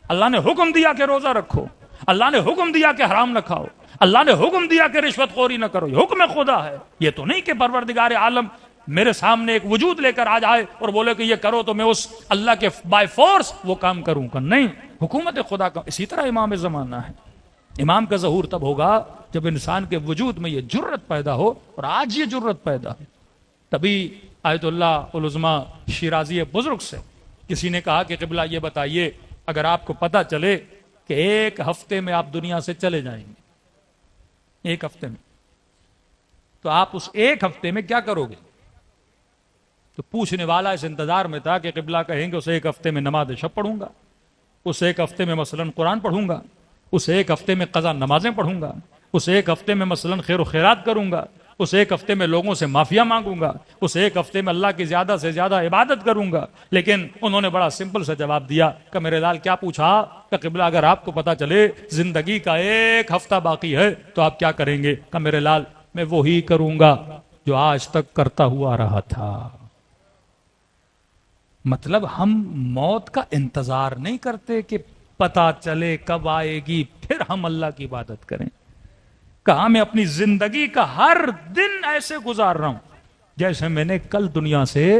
اللہ نے حکم دیا کہ روزہ رکھو، اللہ نے حکم دیا کہ حرام نہ کھاؤ، اللہ نے حکم دیا کہ رشوت خوری نہ کرو۔ یہ حکم خدا ہے، یہ تو نہیں کہ پروردگار عالم میرے سامنے ایک وجود لے کر آ جائے اور بولے کہ یہ کرو تو میں اس اللہ کے بائی فورس وہ کام کروں گا۔ نہیں، حکومت خدا کا۔ اسی طرح امام زمانہ ہے۔ امام کا ظہور تب ہوگا جب انسان کے وجود میں یہ جرت پیدا ہو، اور آج یہ جرت پیدا ہے۔ تبھی آیت اللہ العظمیٰ شیرازی بزرگ سے کسی نے کہا کہ قبلہ یہ بتائیے، اگر آپ کو پتا چلے کہ 1 ہفتے میں آپ دنیا سے چلے جائیں گے، 1 ہفتے میں، تو آپ اس 1 ہفتے میں کیا کرو گے؟ تو پوچھنے والا اس انتظار میں تھا کہ قبلہ کہیں گے اس 1 ہفتے میں نماز شب پڑھوں گا، اس 1 ہفتے میں مثلاً قرآن پڑھوں گا، اس 1 ہفتے میں قضا نمازیں پڑھوں گا، اس 1 ہفتے میں مثلاً خیر و خیرات کروں گا، اس 1 ہفتے میں لوگوں سے معافیا مانگوں گا، اس 1 ہفتے میں اللہ کی زیادہ سے زیادہ عبادت کروں گا۔ لیکن انہوں نے بڑا سمپل سا جواب دیا کہ میرے لال کیا پوچھا کہ قبلہ اگر آپ کو پتا چلے زندگی کا 1 ہفتہ باقی ہے تو آپ کیا کریں گے؟ کہ میرے لال میں وہی کروں گا جو آج تک کرتا ہوا رہا تھا۔ مطلب ہم موت کا انتظار نہیں کرتے کہ پتا چلے کب آئے گی پھر ہم اللہ کی عبادت کریں۔ کہا میں اپنی زندگی کا ہر دن ایسے گزار رہا ہوں جیسے میں نے کل دنیا سے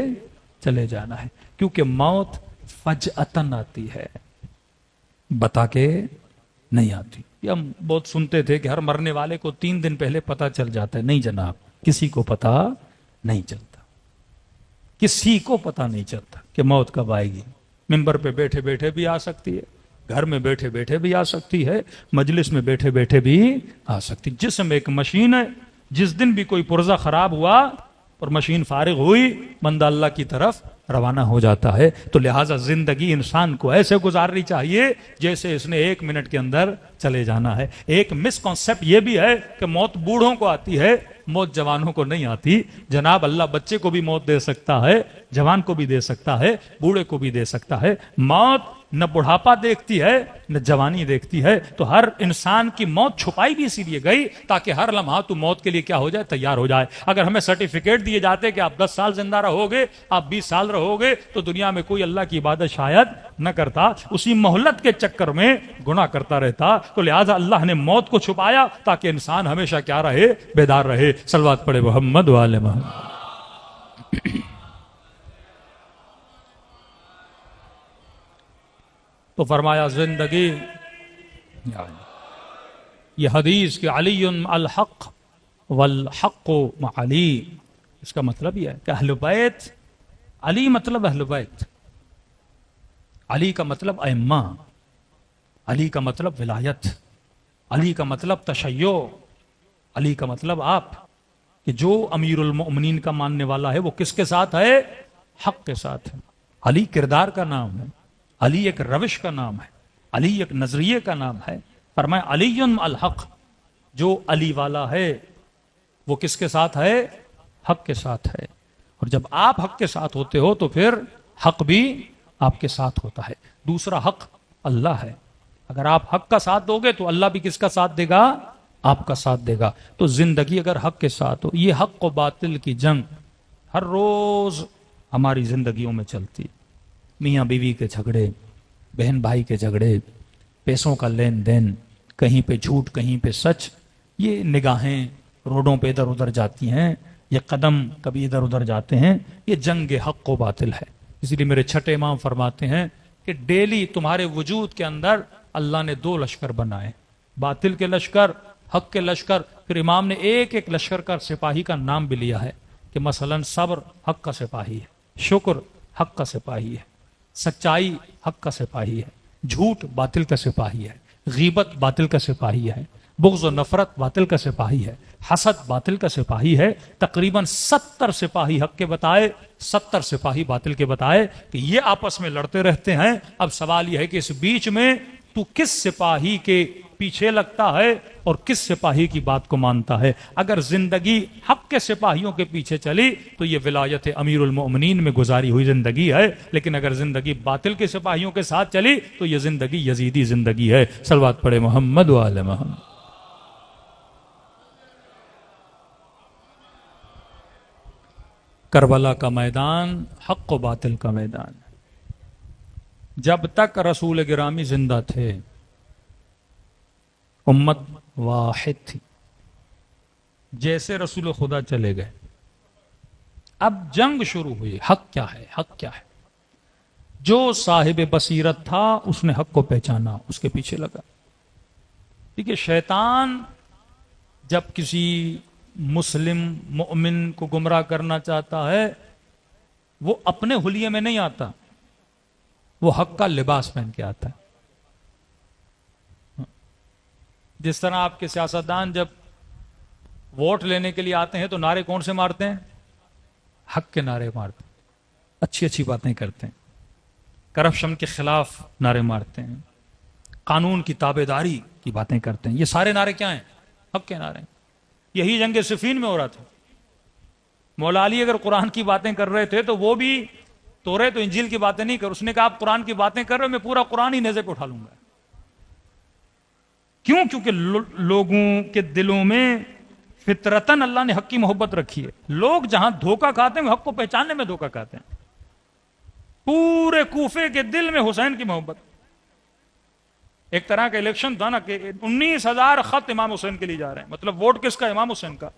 چلے جانا ہے، کیونکہ موت فجأتن آتی ہے، بتا کے نہیں آتی۔ یہ ہم بہت سنتے تھے کہ ہر مرنے والے کو 3 دن پہلے پتا چل جاتا ہے، نہیں جناب، کسی کو پتا نہیں چلتا، کسی کو پتا نہیں چلتا کہ موت کب آئے گی۔ ممبر پہ بیٹھے بیٹھے بھی آ سکتی ہے، گھر میں بیٹھے بیٹھے بھی آ سکتی ہے، مجلس میں بیٹھے بیٹھے بھی آ سکتی۔ جسم ایک مشین ہے، جس دن بھی کوئی پرزہ خراب ہوا اور مشین فارغ ہوئی، بندہ اللہ کی طرف روانہ ہو جاتا ہے۔ تو لہٰذا زندگی انسان کو ایسے گزارنی چاہیے جیسے اس نے 1 منٹ کے اندر چلے جانا ہے۔ ایک مس کانسیپٹ یہ بھی ہے کہ موت بوڑھوں کو آتی ہے، موت جوانوں کو نہیں آتی۔ جناب اللہ بچے کو بھی موت دے سکتا ہے، جوان کو بھی دے سکتا ہے، بوڑھے کو بھی دے سکتا ہے۔ موت نہ بڑھاپا دیکھتی ہے نہ جوانی دیکھتی ہے۔ تو ہر انسان کی موت چھپائی بھی اسی لیے گئی تاکہ ہر لمحہ تو موت کے لیے کیا ہو جائے، تیار ہو جائے۔ اگر ہمیں سرٹیفکیٹ دیے جاتے کہ آپ 10 سال زندہ رہو گے، آپ 20 سال رہو گے، تو دنیا میں کوئی اللہ کی عبادت شاید نہ کرتا، اسی مہلت کے چکر میں گناہ کرتا رہتا۔ تو لہٰذا اللہ نے موت کو چھپایا تاکہ انسان ہمیشہ کیا رہے، بیدار رہے۔ صلوات پڑھے محمد وآل محمد۔ تو فرمایا زندگی، یہ حدیث کہ علی الحق والحق مع علی، اس کا مطلب یہ ہے کہ اہل بیت، علی مطلب اہل بیت، علی کا مطلب ائمہ، علی کا مطلب ولایت، علی کا مطلب تشیع، علی کا مطلب آپ، کہ جو امیر المؤمنین کا ماننے والا ہے وہ کس کے ساتھ ہے، حق کے ساتھ ہے۔ علی کردار کا نام ہے، علی ایک روش کا نام ہے، علی ایک نظریے کا نام ہے۔ فرمایا علی الحق، جو علی والا ہے وہ کس کے ساتھ ہے، حق کے ساتھ ہے۔ اور جب آپ حق کے ساتھ ہوتے ہو تو پھر حق بھی آپ کے ساتھ ہوتا ہے۔ دوسرا حق اللہ ہے، اگر آپ حق کا ساتھ دو گے تو اللہ بھی کس کا ساتھ دے گا، آپ کا ساتھ دے گا۔ تو زندگی اگر حق کے ساتھ ہو، یہ حق و باطل کی جنگ ہر روز ہماری زندگیوں میں چلتی، میاں بیوی کے جھگڑے، بہن بھائی کے جھگڑے، پیسوں کا لین دین، کہیں پہ جھوٹ کہیں پہ سچ، یہ نگاہیں روڈوں پہ ادھر ادھر جاتی ہیں، یہ قدم کبھی ادھر ادھر جاتے ہیں، یہ جنگ حق و باطل ہے۔ اسی لیے میرے چھٹے امام فرماتے ہیں کہ ڈیلی تمہارے وجود کے اندر اللہ نے 2 لشکر بنائے، باطل کے لشکر، حق کے لشکر۔ پھر امام نے ایک ایک لشکر کا سپاہی کا نام بھی لیا ہے کہ مثلا صبر حق کا سپاہی ہے، شکر حق کا سپاہی ہے، سچائی حق کا سپاہی ہے، جھوٹ باطل کا سپاہی ہے، غیبت باطل کا سپاہی ہے، بغض و نفرت باطل کا سپاہی ہے، حسد باطل کا سپاہی ہے۔ تقریباً 70 سپاہی حق کے بتائے، 70 سپاہی باطل کے بتائے کہ یہ آپس میں لڑتے رہتے ہیں۔ اب سوال یہ ہے کہ اس بیچ میں تو کس سپاہی کے پیچھے لگتا ہے اور کس سپاہی کی بات کو مانتا ہے۔ اگر زندگی حق کے سپاہیوں کے پیچھے چلی تو یہ ولایت امیر المؤمنین میں گزاری ہوئی زندگی ہے، لیکن اگر زندگی باطل کے سپاہیوں کے ساتھ چلی تو یہ زندگی یزیدی زندگی ہے۔ صلوات پڑھے محمد وآل محمد۔ کربلا کا میدان حق و باطل کا میدان ہے۔ جب تک رسول گرامی زندہ تھے امت واحد تھی، جیسے رسول خدا چلے گئے اب جنگ شروع ہوئی، حق کیا ہے، حق کیا ہے۔ جو صاحب بصیرت تھا اس نے حق کو پہچانا، اس کے پیچھے لگا۔ دیکھیے شیطان جب کسی مسلم مؤمن کو گمراہ کرنا چاہتا ہے وہ اپنے حلیے میں نہیں آتا، وہ حق کا لباس پہن کے آتا ہے۔ جس طرح آپ کے سیاستدان جب ووٹ لینے کے لیے آتے ہیں تو نعرے کون سے مارتے ہیں، حق کے نعرے مارتے ہیں، اچھی اچھی باتیں کرتے ہیں، کرپشن کے خلاف نعرے مارتے ہیں، قانون کی تابع داری کی باتیں کرتے ہیں۔ یہ سارے نعرے کیا ہیں، حق کے نعرے ہیں۔ یہی جنگ صفین میں ہو رہا تھا۔ مولا علی اگر قرآن کی باتیں کر رہے تھے تو وہ بھی توریت و انجیل کی باتیں نہیں کر، اس نے کہا آپ قرآن کی باتیں کر رہے ہو، میں پورا قرآن ہی نیزے پہ اٹھا لوں گا۔ کیوں؟ کیونکہ لوگوں کے دلوں میں فطرتاً اللہ نے حق کی محبت رکھی ہے۔ لوگ جہاں دھوکہ کھاتے ہیں وہ حق کو پہچاننے میں دھوکہ کھاتے ہیں۔ پورے کوفے کے دل میں حسین کی محبت۔ ایک طرح کا الیکشن تھا نا کہ 19,000 خط امام حسین کے لیے جا رہے ہیں، مطلب ووٹ کس کا، امام حسین کا۔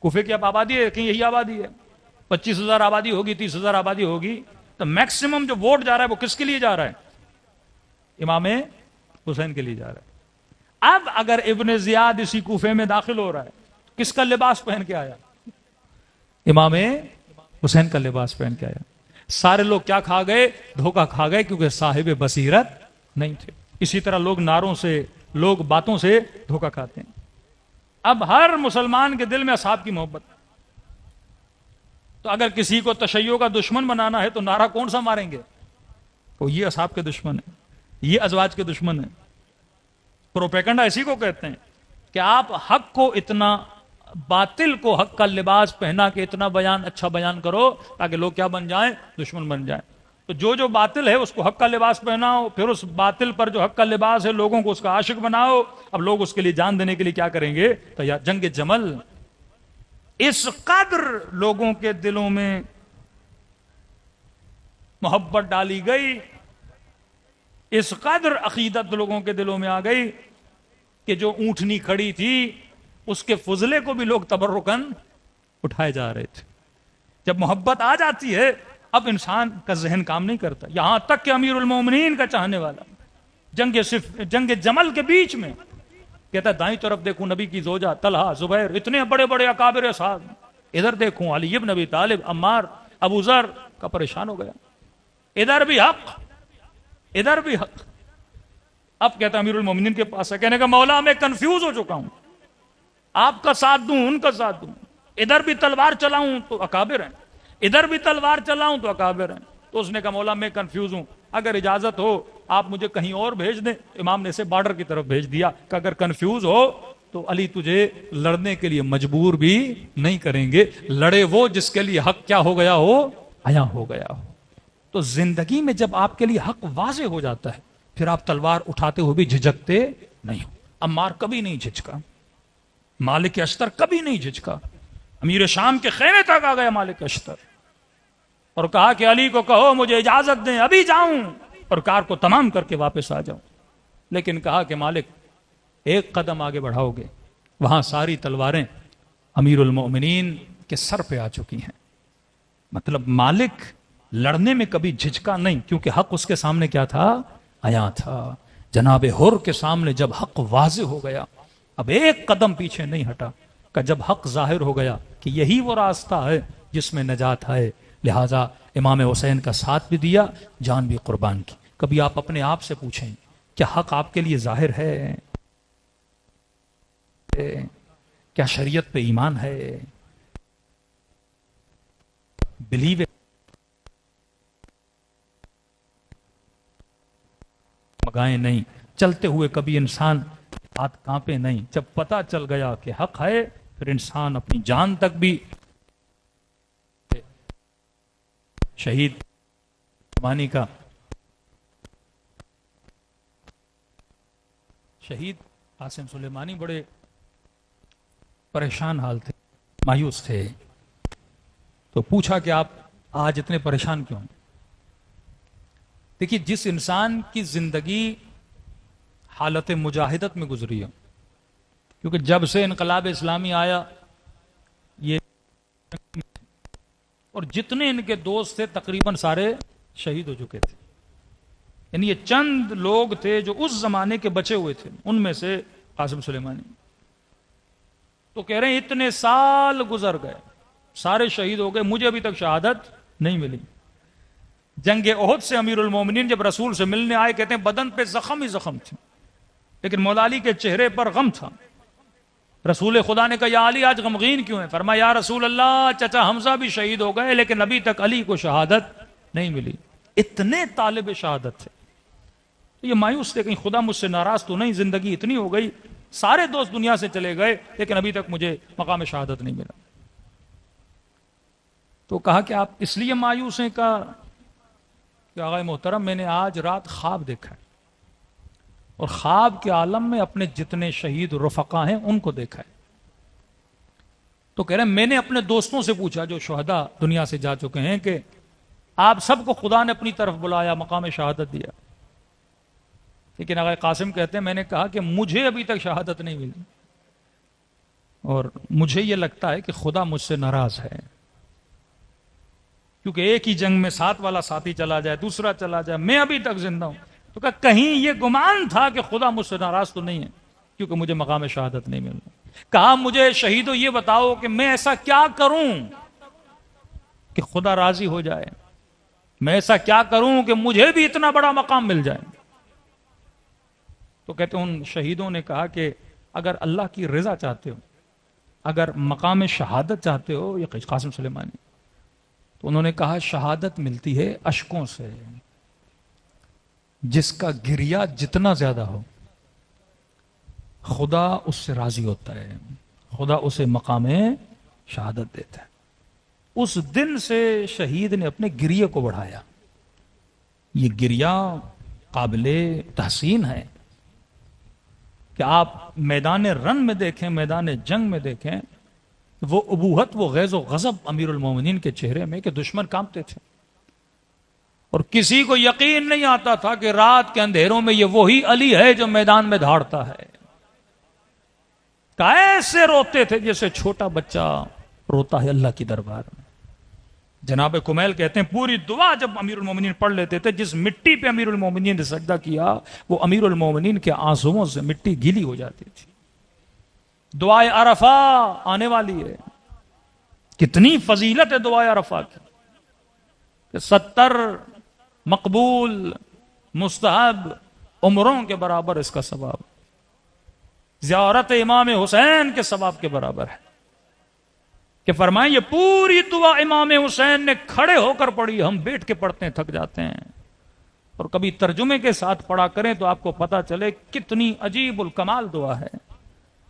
کوفے کی اب آبادی ہے کہ یہی آبادی ہے، 25,000 آبادی ہوگی، 30,000 آبادی ہوگی، تو میکسیمم جو ووٹ جا رہا ہے وہ کس کے لیے جا رہا ہے؟ امام حسین کے لیے جا رہا ہے۔ اب اگر ابن زیاد اسی کوفے میں داخل ہو رہا ہے، کس کا لباس پہن کے آیا؟ امام حسین کا لباس پہن کے آیا۔ سارے لوگ کیا کھا گئے؟ دھوکہ کھا گئے، کیونکہ صاحب بصیرت نہیں تھے۔ اسی طرح لوگ نعروں سے، لوگ باتوں سے دھوکہ کھاتے ہیں۔ اب ہر مسلمان کے دل میں اصحاب کی محبت، تو اگر کسی کو تشیع کا دشمن بنانا ہے تو نعرہ کون سا ماریں گے؟ تو یہ اصحاب کے دشمن ہیں، یہ ازواج کے دشمن ہیں۔ پروپیگنڈا اسی کو کہتے ہیں کہ آپ حق کو اتنا، باطل کو حق کا لباس پہنا کے اتنا بیان، اچھا بیان کرو تاکہ لوگ کیا بن جائیں؟ دشمن بن جائیں۔ تو جو باطل ہے اس کو حق کا لباس پہناؤ، پھر اس باطل پر جو حق کا لباس ہے لوگوں کو اس کا عاشق بناؤ۔ اب لوگ اس کے لیے جان دینے کے لیے کیا کریں گے؟ تو یا جنگ جمل، اس قدر لوگوں کے دلوں میں محبت ڈالی گئی، اس قدر عقیدت لوگوں کے دلوں میں آ گئی کہ جو اونٹنی کھڑی تھی اس کے فضلے کو بھی لوگ تبرکن اٹھائے جا رہے تھے۔ جب محبت آ جاتی ہے اب انسان کا ذہن کام نہیں کرتا، یہاں تک کہ امیر المومنین کا چاہنے والا جنگ جمل کے بیچ میں کہتا ہے دائیں طرف دیکھوں نبی کی زوجہ طلحہ، زبیر، اتنے بڑے بڑے اکابر اصحاب، ادھر دیکھوں علی ابن ابی طالب، عمار، ابو ذر، کا پریشان ہو گیا، ادھر بھی حق، ادھر بھی حق۔ اب کہتا امیر المومنین کے پاس ہے، کہنے کا مولا میں کنفیوز ہو چکا ہوں، آپ کا ساتھ دوں ان کا ساتھ دوں، ادھر بھی تلوار چلاؤں تو اکابر ہیں، ادھر بھی تلوار چلاؤں تو اکابر ہیں۔ تو اس نے کہا مولا میں کنفیوز ہوں، اگر اجازت ہو آپ مجھے کہیں اور بھیج دیں۔ امام نے اسے بارڈر کی طرف بھیج دیا کہ اگر کنفیوز ہو تو علی تجھے لڑنے کے لیے مجبور بھی نہیں کریں گے، لڑے وہ جس کے لیے حق کیا ہو گیا ہو؟ عیاں ہو گیا ہو۔ تو زندگی میں جب آپ کے لیے حق واضح ہو جاتا ہے پھر آپ تلوار اٹھاتے ہوئے بھی جھجکتے نہیں ہو۔ عمار کبھی نہیں جھجکا، مالک اشتر کبھی نہیں جھجکا، امیر شام کے خیمے تک آ گیا مالک اشتر اور کہا کہ علی کو کہو مجھے اجازت دیں ابھی جاؤں اور کار کو تمام کر کے واپس آ جاؤں۔ لیکن کہا کہ مالک ایک قدم آگے بڑھاؤ گے، وہاں ساری تلواریں امیر المؤمنین کے سر پہ آ چکی ہیں۔ مطلب مالک لڑنے میں کبھی جھجکا نہیں، کیونکہ حق اس کے سامنے کیا تھا؟ عیاں تھا۔ جناب حر کے سامنے جب حق واضح ہو گیا اب ایک قدم پیچھے نہیں ہٹا، کہ جب حق ظاہر ہو گیا کہ یہی وہ راستہ ہے جس میں نجات ہے، لہذا امام حسین کا ساتھ بھی دیا، جان بھی قربان کی۔ کبھی آپ اپنے آپ سے پوچھیں کیا حق آپ کے لیے ظاہر ہے؟ کیا شریعت پہ ایمان ہے؟ بلیو مگائیں نہیں، چلتے ہوئے کبھی انسان ہاتھ کانپے نہیں۔ جب پتا چل گیا کہ حق ہے پھر انسان اپنی جان تک بھی شہید سلیمانی کا، شہید قاسم سلیمانی بڑے پریشان حال تھے، مایوس تھے۔ تو پوچھا کہ آپ آج اتنے پریشان کیوں ہیں؟ دیکھیے جس انسان کی زندگی حالت مجاہدت میں گزری ہے، کیونکہ جب سے انقلاب اسلامی آیا یہ اور جتنے ان کے دوست تھے تقریباً سارے شہید ہو چکے تھے، یعنی یہ چند لوگ تھے جو اس زمانے کے بچے ہوئے تھے، ان میں سے قاسم سلیمانی۔ تو کہہ رہے ہیں اتنے سال گزر گئے، سارے شہید ہو گئے، مجھے ابھی تک شہادت نہیں ملی۔ جنگ احد سے امیر المومنین جب رسول سے ملنے آئے، کہتے ہیں بدن پہ زخم ہی زخم تھے، لیکن مولا علی کے چہرے پر غم تھا۔ رسول خدا نے کہا یا علی آج غمگین کیوں ہے؟ فرمایا یا رسول اللہ چچا حمزہ بھی شہید ہو گئے لیکن ابھی تک علی کو شہادت نہیں ملی۔ اتنے طالب شہادت تھے، تو یہ مایوس تھے کہیں خدا مجھ سے ناراض تو نہیں، زندگی اتنی ہو گئی، سارے دوست دنیا سے چلے گئے لیکن ابھی تک مجھے مقام شہادت نہیں ملا۔ تو کہا کہ آپ اس لیے مایوس ہیں؟ کہا کہ آقا محترم میں نے آج رات خواب دیکھا ہے اور خواب کے عالم میں اپنے جتنے شہید رفقا ہیں ان کو دیکھا ہے۔ تو کہہ رہے ہیں میں نے اپنے دوستوں سے پوچھا جو شہداء دنیا سے جا چکے ہیں کہ آپ سب کو خدا نے اپنی طرف بلایا، مقام شہادت دیا، لیکن آقا قاسم کہتے ہیں میں نے کہا کہ مجھے ابھی تک شہادت نہیں ملی اور مجھے یہ لگتا ہے کہ خدا مجھ سے ناراض ہے۔ کیونکہ ایک ہی جنگ میں 7 والا ساتھی چلا جائے، دوسرا چلا جائے، میں ابھی تک زندہ ہوں. تو کہا کہیں یہ گمان تھا کہ خدا مجھ سے ناراض تو نہیں ہے کیونکہ مجھے مقام شہادت نہیں مل رہا. کہا مجھے شہیدو یہ بتاؤ کہ میں ایسا کیا کروں کہ خدا راضی ہو جائے، میں ایسا کیا کروں کہ مجھے بھی اتنا بڑا مقام مل جائے. تو کہتے ہیں ان شہیدوں نے کہا کہ اگر اللہ کی رضا چاہتے ہو، اگر مقام شہادت چاہتے ہو، یہ قاسم سلیمانی، تو انہوں نے کہا شہادت ملتی ہے اشکوں سے. جس کا گریا جتنا زیادہ ہو خدا اس سے راضی ہوتا ہے، خدا اسے مقام شہادت دیتا ہے. اس دن سے شہید نے اپنے گریے کو بڑھایا. یہ گریا قابل تحسین ہے کہ آپ میدان رن میں دیکھیں، میدان جنگ میں دیکھیں، وہ ابوہت، وہ غیظ و غضب امیر المومنین کے چہرے میں کہ دشمن کانپتے تھے اور کسی کو یقین نہیں آتا تھا کہ رات کے اندھیروں میں یہ وہی علی ہے جو میدان میں دھاڑتا ہے. کیسے روتے تھے جیسے چھوٹا بچہ روتا ہے اللہ کی دربار میں. جناب کمیل کہتے ہیں پوری دعا جب امیر المومنین پڑھ لیتے تھے، جس مٹی پہ امیر المومنین نے سجدہ کیا وہ امیر المومنین کے آنسوؤں سے مٹی گیلی ہو جاتی تھی. دعائے عرفہ آنے والی ہے، کتنی فضیلت ہے دعائے عرفہ کی کہ 70 مقبول مستحب عمروں کے برابر اس کا ثواب، زیارت امام حسین کے ثواب کے برابر ہے. کہ فرمائیں یہ پوری دعا امام حسین نے کھڑے ہو کر پڑھی، ہم بیٹھ کے پڑھتے ہیں تھک جاتے ہیں، اور کبھی ترجمے کے ساتھ پڑھا کریں تو آپ کو پتا چلے کتنی عجیب الکمال دعا ہے.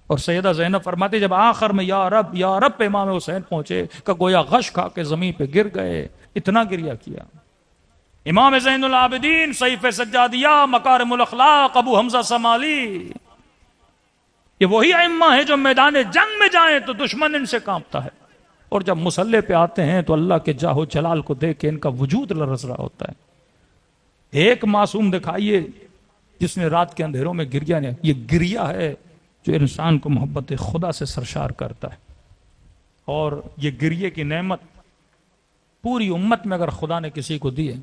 اور سیدہ زینب فرماتے جب آخر میں یا رب پہ امام حسین پہنچے کہ گویا غش کھا کے زمین پہ گر گئے، اتنا گریہ کیا. امام زین العابدین سیف سجادیہ مکارم الاخلاق ابو حمزہ سمالی، یہ وہی ائمہ ہیں جو میدان جنگ میں جائیں تو دشمن ان سے کانپتا ہے، اور جب مسلح پہ آتے ہیں تو اللہ کے جاہ و جلال کو دیکھ کے ان کا وجود لرز رہا ہوتا ہے. ایک معصوم دکھائیے جس نے رات کے اندھیروں میں گریا نہیں. یہ گریا ہے جو انسان کو محبت خدا سے سرشار کرتا ہے. اور یہ گریے کی نعمت پوری امت میں اگر خدا نے کسی کو دی ہے،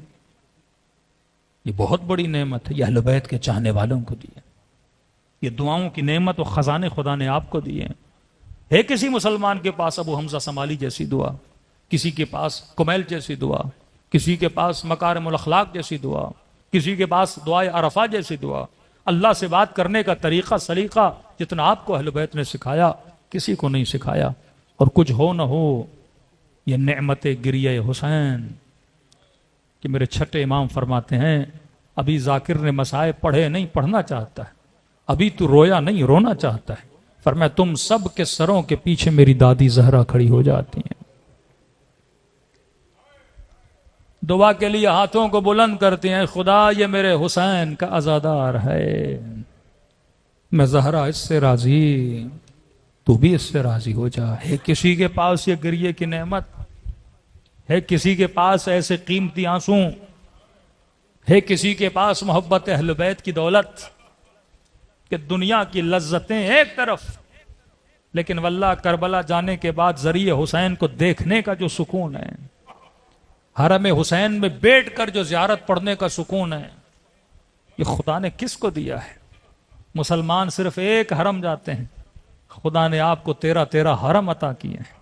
یہ بہت بڑی نعمت ہے. یہ اہل بیت کے چاہنے والوں کو دی ہے. یہ دعاؤں کی نعمت و خزانے خدا نے آپ کو دیے ہیں. ہے کسی مسلمان کے پاس ابو حمزہ سمالی جیسی دعا، کسی کے پاس کمیل جیسی دعا، کسی کے پاس مکارم الاخلاق جیسی دعا، کسی کے پاس دعائے عرفہ جیسی دعا. اللہ سے بات کرنے کا طریقہ سلیقہ جتنا آپ کو اہل بیت نے سکھایا کسی کو نہیں سکھایا. اور کچھ ہو نہ ہو یہ نعمت گریہ حسین کہ میرے چھٹے امام فرماتے ہیں ابھی ذاکر نے مسائے پڑھے نہیں، پڑھنا چاہتا ہے. ابھی تو رویا نہیں، رونا چاہتا ہے. فرمایا تم سب کے سروں کے پیچھے میری دادی زہرا کھڑی ہو جاتی ہیں. دعا کے لیے ہاتھوں کو بلند کرتے ہیں، خدا یہ میرے حسین کا عزادار ہے، میں زہرا اس سے راضی، تو بھی اس سے راضی ہو جا. ہے کسی کے پاس یہ گریے کی نعمت؟ ہے کسی کے پاس ایسے قیمتی آنسو؟ ہے کسی کے پاس محبت اہل بیت کی دولت کہ دنیا کی لذتیں ایک طرف، لیکن واللہ کربلا جانے کے بعد ذریعہ حسین کو دیکھنے کا جو سکون ہے، حرم حسین میں بیٹھ کر جو زیارت پڑھنے کا سکون ہے، یہ خدا نے کس کو دیا ہے؟ مسلمان صرف ایک حرم جاتے ہیں، خدا نے آپ کو 13 حرم عطا کیے ہیں.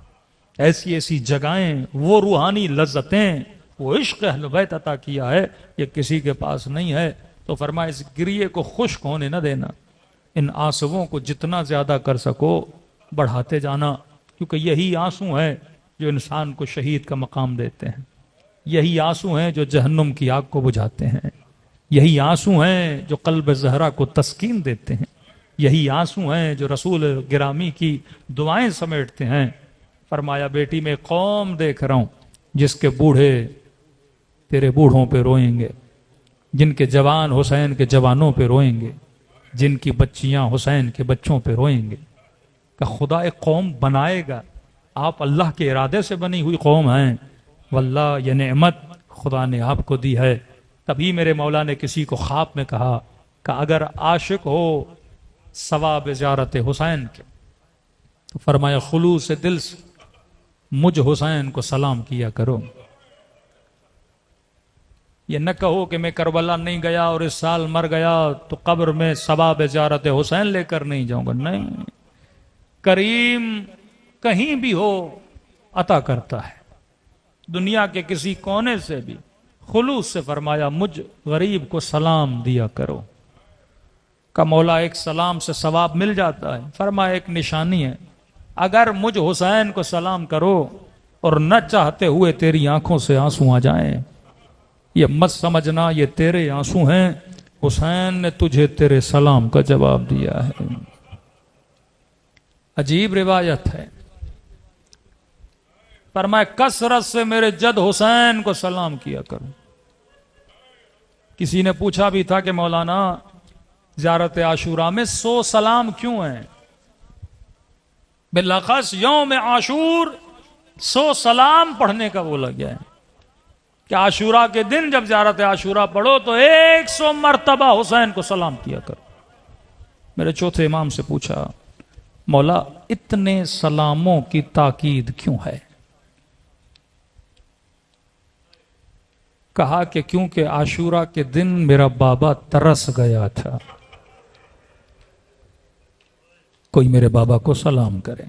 ایسی ایسی جگہیں، وہ روحانی لذتیں، وہ عشق اہل بیت عطا کیا ہے، یہ کسی کے پاس نہیں ہے. تو فرمایا اس گریے کو خشک ہونے نہ دینا، ان آنسوؤں کو جتنا زیادہ کر سکو بڑھاتے جانا، کیونکہ یہی آنسو ہیں جو انسان کو شہید کا مقام دیتے ہیں. یہی آنسو ہیں جو جہنم کی آگ کو بجھاتے ہیں. یہی آنسو ہیں جو قلب زہرا کو تسکین دیتے ہیں. یہی آنسو ہیں جو رسول گرامی کی دعائیں سمیٹتے ہیں. فرمایا بیٹی میں قوم دیکھ رہا ہوں جس کے بوڑھے تیرے بوڑھوں پہ روئیں گے، جن کے جوان حسین کے جوانوں پہ روئیں گے، جن کی بچیاں حسین کے بچوں پہ روئیں گے. کہ خدا ایک قوم بنائے گا. آپ اللہ کے ارادے سے بنی ہوئی قوم ہیں. واللہ یہ نعمت خدا نے آپ کو دی ہے. تبھی میرے مولا نے کسی کو خواب میں کہا کہ اگر عاشق ہو ثواب زیارت حسین کے تو فرمایا خلوص دل سے مجھ حسین کو سلام کیا کرو. یہ نہ کہو کہ میں کربلا نہیں گیا اور اس سال مر گیا تو قبر میں ثواب زیارت حسین لے کر نہیں جاؤں گا. نہیں، کریم کہیں بھی ہو عطا کرتا ہے. دنیا کے کسی کونے سے بھی خلوص سے فرمایا مجھ غریب کو سلام دیا کرو. کا مولا ایک سلام سے ثواب مل جاتا ہے. فرمایا ایک نشانی ہے، اگر مجھ حسین کو سلام کرو اور نہ چاہتے ہوئے تیری آنکھوں سے آنسو آ جائیں، یہ مت سمجھنا یہ تیرے آنسو ہیں، حسین نے تجھے تیرے سلام کا جواب دیا ہے. عجیب روایت ہے. فرمایا کثرت سے میرے جد حسین کو سلام کیا کرو. کسی نے پوچھا بھی تھا کہ مولانا زیارت عاشورہ میں 100 سلام کیوں ہیں؟ بالاخص یوم عاشور 100 سلام پڑھنے کا بولا گیا ہے کہ عاشورہ کے دن جب زیارت عاشورہ پڑھو تو 100 مرتبہ حسین کو سلام کیا کرو. میرے چوتھے امام سے پوچھا مولا اتنے سلاموں کی تاکید کیوں ہے؟ کہا کہ کیونکہ عاشورہ کے دن میرا بابا ترس گیا تھا، کوئی میرے بابا کو سلام کرے.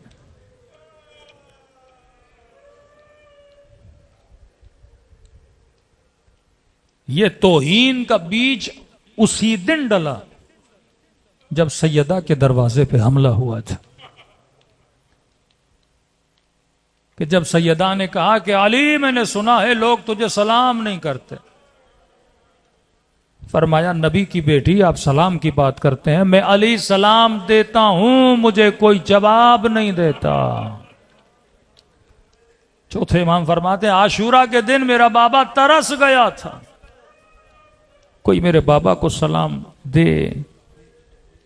یہ توہین کا بیج اسی دن ڈلا جب سیدہ کے دروازے پہ حملہ ہوا تھا، کہ جب سیدہ نے کہا کہ علی میں نے سنا ہے لوگ تجھے سلام نہیں کرتے. فرمایا نبی کی بیٹی آپ سلام کی بات کرتے ہیں، میں علی سلام دیتا ہوں مجھے کوئی جواب نہیں دیتا. چوتھے امام فرماتے ہیں عاشورہ کے دن میرا بابا ترس گیا تھا، کوئی میرے بابا کو سلام دے.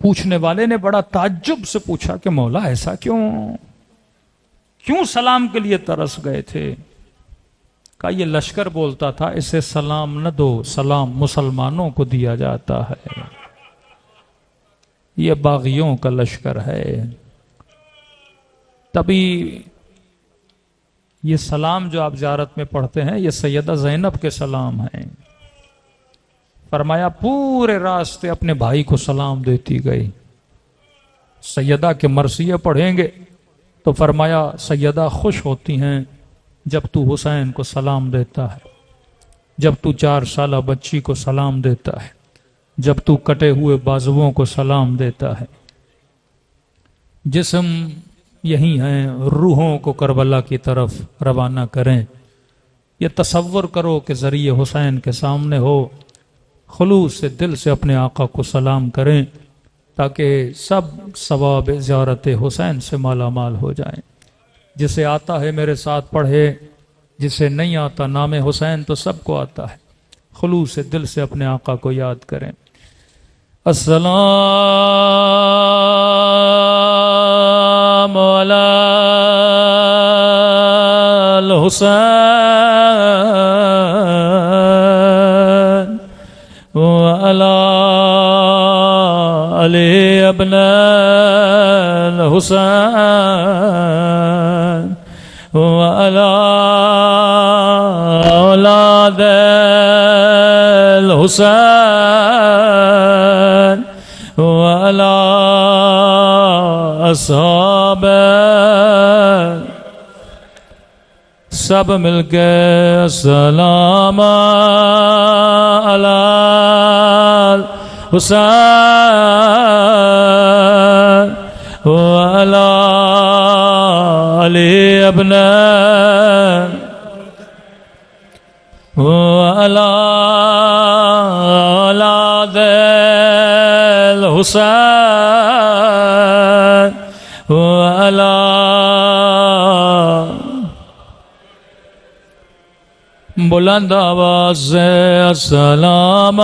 پوچھنے والے نے بڑا تعجب سے پوچھا کہ مولا ایسا کیوں سلام کے لیے ترس گئے تھے؟ کہا یہ لشکر بولتا تھا اسے سلام نہ دو، سلام مسلمانوں کو دیا جاتا ہے، یہ باغیوں کا لشکر ہے. تبھی یہ سلام جو آپ زیارت میں پڑھتے ہیں یہ سیدہ زینب کے سلام ہیں. فرمایا پورے راستے اپنے بھائی کو سلام دیتی گئی. سیدہ کے مرثیے پڑھیں گے تو فرمایا سیدہ خوش ہوتی ہیں جب تو حسین کو سلام دیتا ہے، جب تو 4 سالہ بچی کو سلام دیتا ہے، جب تو کٹے ہوئے بازوؤں کو سلام دیتا ہے. جسم یہی ہیں، روحوں کو کربلا کی طرف روانہ کریں. یہ تصور کرو کہ ذریعے حسین کے سامنے ہو، خلوص سے دل سے اپنے آقا کو سلام کریں تاکہ سب ثواب زیارت حسین سے مالا مال ہو جائیں. جسے آتا ہے میرے ساتھ پڑھے، جسے نہیں آتا نام حسین تو سب کو آتا ہے. خلوص سے دل سے اپنے آقا کو یاد کریں. السلام علی الحسین وعلی علی ابن الحسین وعلی اولاد الحسین وعلی اصحاب، سب مل کے السلام علی حسین وعلی علی ابن وعلی اولاد الحسین وعلی بلند آواز سے السلام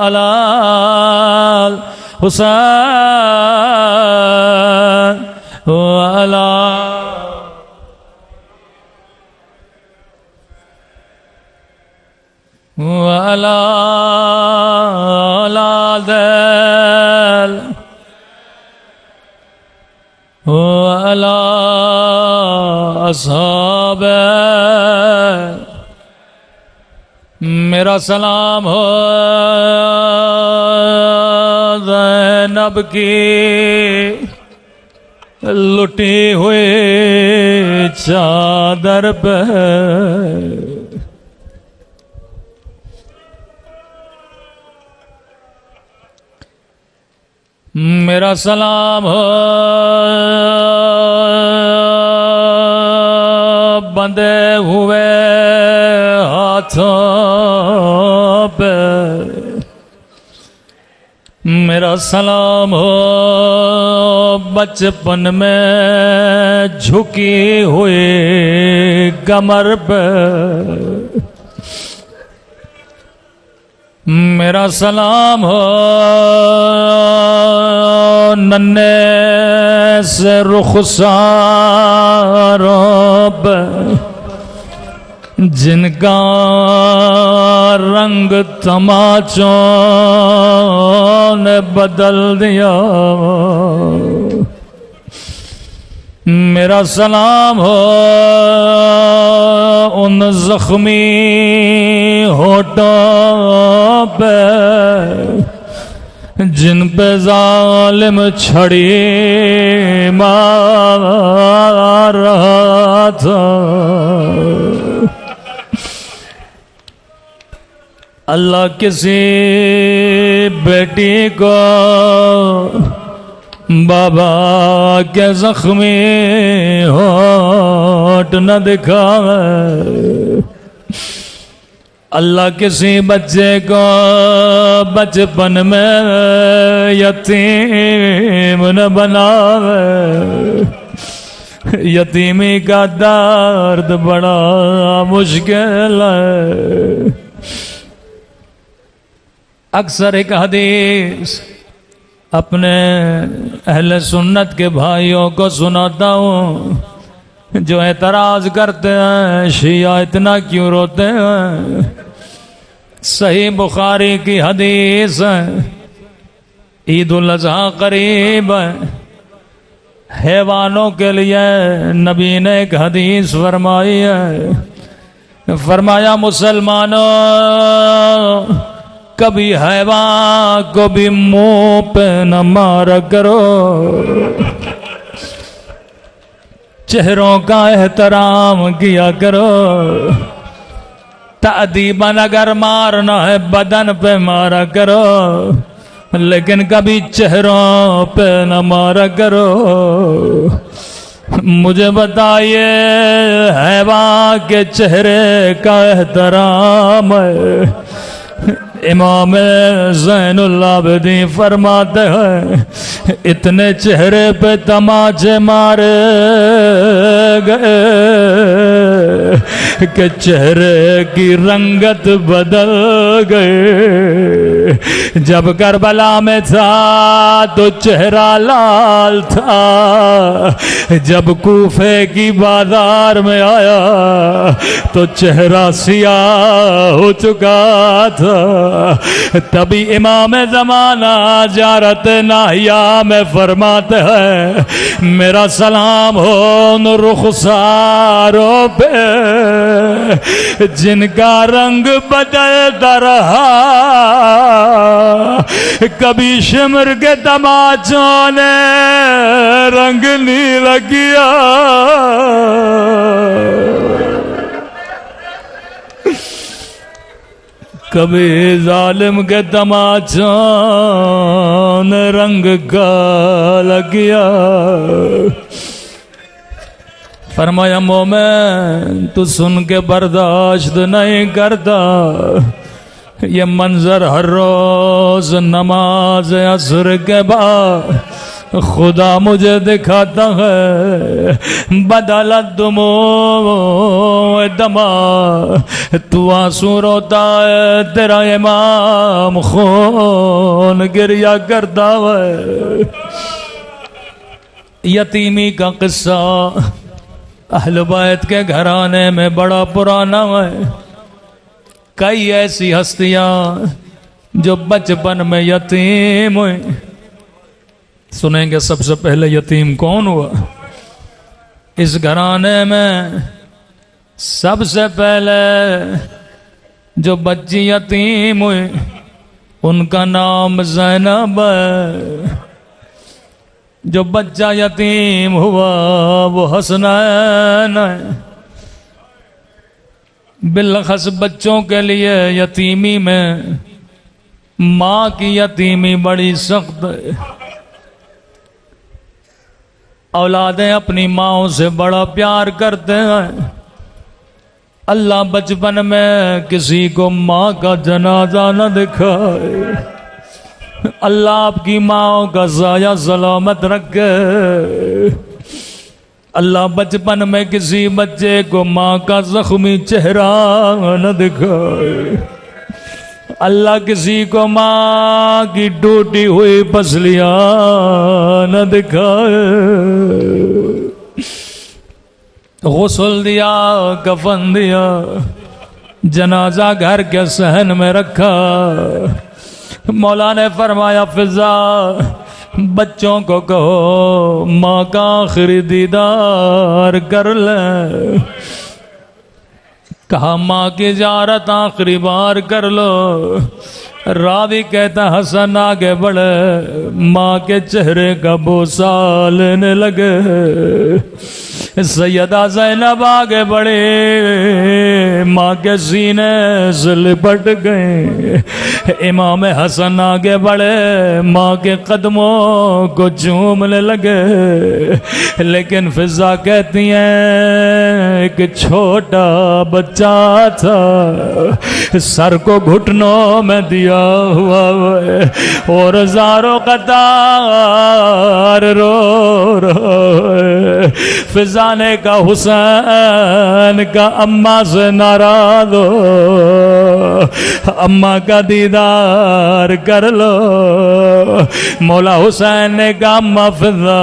علی الحسین وعلی وعلی اولاد وعلی اصحاب میرا سلام ہو زینب کی لٹی ہوئی چادر پہ، میرا سلام ہو بندھے ہوئے ہاتھوں پہ، میرا سلام ہو بچپن میں جھکی ہوئی کمر پہ، میرا سلام ہو ننھے سے رخساروں پہ، جن کا رنگ تماچوں نے بدل دیا، میرا سلام ہو ان زخمی ہونٹوں پہ جن پہ ظالم چھڑی مار رہا تھا، اللہ کسی بیٹی کو بابا کے زخمی ہونٹ نہ دکھاوے، اللہ کسی بچے کو بچپن میں یتیم نہ بناوے، یتیمی کا درد بڑا مشکل ہے۔ اکثر ایک حدیث اپنے اہل سنت کے بھائیوں کو سناتا ہوں جو اعتراض کرتے ہیں شیعہ اتنا کیوں روتے ہیں۔ صحیح بخاری کی حدیث ہے، عید الاضحیٰ قریب ہے، حیوانوں کے لیے نبی نے ایک حدیث فرمائی ہے، فرمایا مسلمانوں کبھی حیوان کو بھی منہ پہ نہ مارا کرو، چہروں کا احترام کیا کرو، تأدیباً اگر مارنا ہے بدن پہ مارا کرو لیکن کبھی چہروں پہ نہ مارا کرو۔ مجھے بتائیے حیوان کے چہرے کا احترام ہے؟ امام زین العابدین فرماتے ہیں اتنے چہرے پہ تماچے مارے گئے کہ چہرے کی رنگت بدل گئے۔ جب کربلا میں تھا تو چہرہ لال تھا، جب کوفے کی بازار میں آیا تو چہرہ سیاہ ہو چکا تھا۔ تبھی امام زمانہ جارت ناہیہ میں فرماتے ہیں میرا سلام ہو ان رخساروں پہ جن کا رنگ بدلتا رہا، کبھی شمر کے تماچوں نے رنگ نیلا کیا، کبھی ظالم کے تماچوں نے رنگ کالا کیا۔ فرمایا مومن تو سن کے برداشت نہیں کرتا، یہ منظر ہر روز نماز عصر کے بعد خدا مجھے دکھاتا ہے، بدلت دموع دما، تو آنسو روتا ہے تیرا امام خون گریا کرتا ہے۔ یتیمی کا قصہ اہل بیت کے گھرانے میں بڑا پرانا ہے۔ کئی ایسی ہستیاں جو بچپن میں یتیم ہوئیں۔ سنیں گے سب سے پہلے یتیم کون ہوا؟ اس گھرانے میں سب سے پہلے جو بچی یتیم ہوئی ان کا نام زینب ہے، جو بچہ یتیم ہوا وہ حسنین ہے۔ بالخص بچوں کے لیے یتیمی میں ماں کی یتیمی بڑی سخت ہے۔ اولادیں اپنی ماؤں سے بڑا پیار کرتے ہیں۔ اللہ بچپن میں کسی کو ماں کا جنازہ نہ دکھائے، اللہ آپ کی ماں کا سایہ سلامت رکھے۔ اللہ بچپن میں کسی بچے کو ماں کا زخمی چہرہ نہ دکھائے، اللہ کسی کو ماں کی ٹوٹی ہوئی پسلیاں نہ دکھائے۔ غسل دیا، کفن دیا، جنازہ گھر کے صحن میں رکھا۔ مولا نے فرمایا فضا بچوں کو کہو ماں کا آخری دیدار کر لیں۔ کہا ماں کی زیارت آخری بار کر لو۔ راوی کہتا حسن آگے بڑھے، ماں کے چہرے کا بوسہ لینے لگے۔ سیدہ زینب آگے بڑھے، ماں کے سینے سے لپٹ گئے۔ امام حسن آگے بڑھے، ماں کے قدموں کو چومنے لگے۔ لیکن فضا کہتی ہیں ایک چھوٹا بچہ تھا، سر کو گھٹنوں میں دیا ہوا ہے اور زاروں قطار رو رہا ہے۔ فضا نے کہا حسین کا اماں سے ناراض ہو، اماں کا دیدار کر لو۔ مولا حسین نے کہا اماں فضا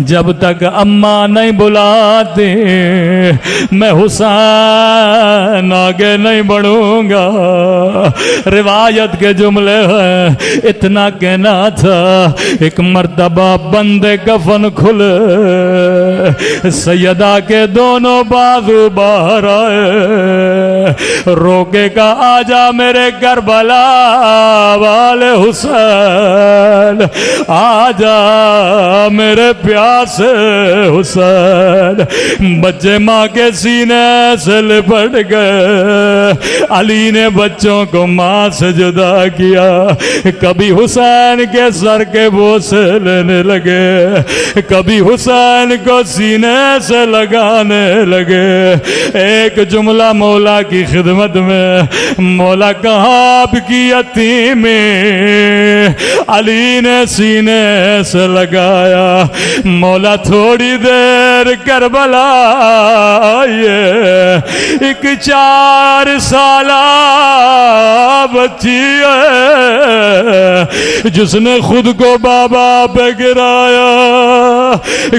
جب تک اماں نہیں بلاتی میں حسین آگے نہیں بڑھوں گا۔ روایت کے جملے ہیں، اتنا کہنا تھا ایک مرتبہ بندے کفن کھلے، سیدہ کے دونوں بازو باہر آئے، روکے کا آجا میرے کربلا والے حسین، آجا میرے پیاسے حسین۔ بچے ماں کے سینے سے لپٹ گئے، علی نے بچوں کو ماں سے جدا کیا، کبھی حسین کے سر کے بوسے لینے لگے، کبھی حسین کو سینے سے لگانے لگے۔ ایک جملہ مولا کی خدمت میں، مولا کہاں آپ کی یتیمی علی نے سینے سے لگایا۔ مولا تھوڑی دیر کربلا آئیے، ایک 4 سالہ بچی ہے جس نے خود کو بابا پہ گرایا،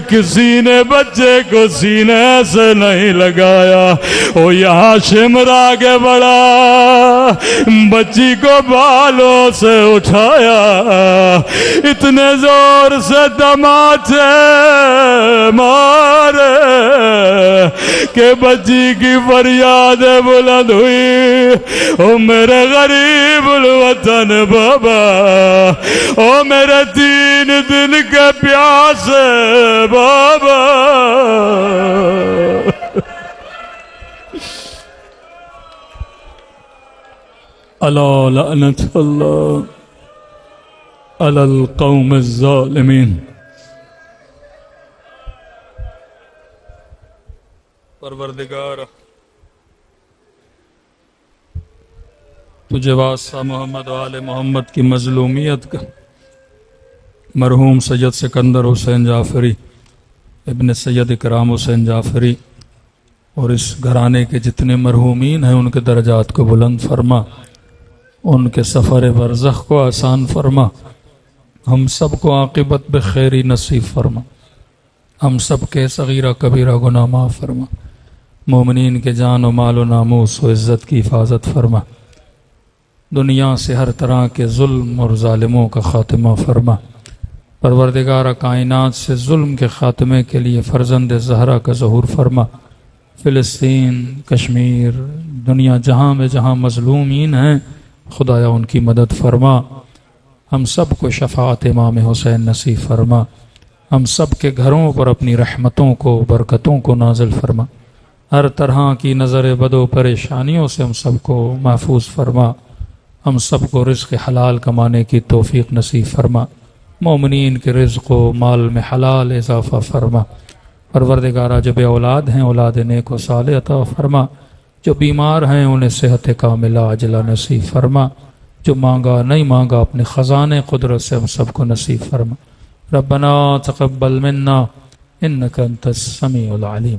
کسی نے بچے کو سینے سے نہیں لگایا۔ وہ یہاں شمر آگے بڑھا، بچی کو بالوں سے اٹھایا، اتنے زور سے تماچے مارے کہ بچی کی فریاد بلند ہوئی، او میرے غریب الوطن بابا، او میرے 3 دن کے پیاسے بابا۔ الا لعنت اللہ علی القوم الظالمین۔ پروردگار تجھے واسطہ محمد و آل محمد کی مظلومیت کا، مرحوم سید سکندر حسین جعفری ابن سید اکرام حسین جعفری اور اس گھرانے کے جتنے مرحومین ہیں ان کے درجات کو بلند فرما، ان کے سفر برزخ کو آسان فرما، ہم سب کو عاقبت بخیری نصیب فرما، ہم سب کے صغیرہ کبیرہ گناہ معاف فرما، مومنین کے جان و مال و ناموس و عزت کی حفاظت فرما، دنیا سے ہر طرح کے ظلم اور ظالموں کا خاتمہ فرما۔ پروردگار کائنات سے ظلم کے خاتمے کے لیے فرزند زہرا کا ظہور فرما۔ فلسطین، کشمیر، دنیا جہاں میں جہاں مظلومین ہیں خدایا ان کی مدد فرما، ہم سب کو شفاعت امام حسین نصیب فرما، ہم سب کے گھروں پر اپنی رحمتوں کو برکتوں کو نازل فرما، ہر طرح کی نظر بد و پریشانیوں سے ہم سب کو محفوظ فرما، ہم سب کو رزق حلال کمانے کی توفیق نصیب فرما، مومنین کے رزق و مال میں حلال اضافہ فرما، پروردگارہ جو بے اولاد ہیں اولاد نیک و صالح عطا فرما، جو بیمار ہیں انہیں صحت کاملہ عاجلہ نصیب فرما، جو مانگا نہیں مانگا اپنے خزانے قدرت سے ہم سب کو نصیب فرما۔ ربنا تقبل منا انک انت السمیع العلیم۔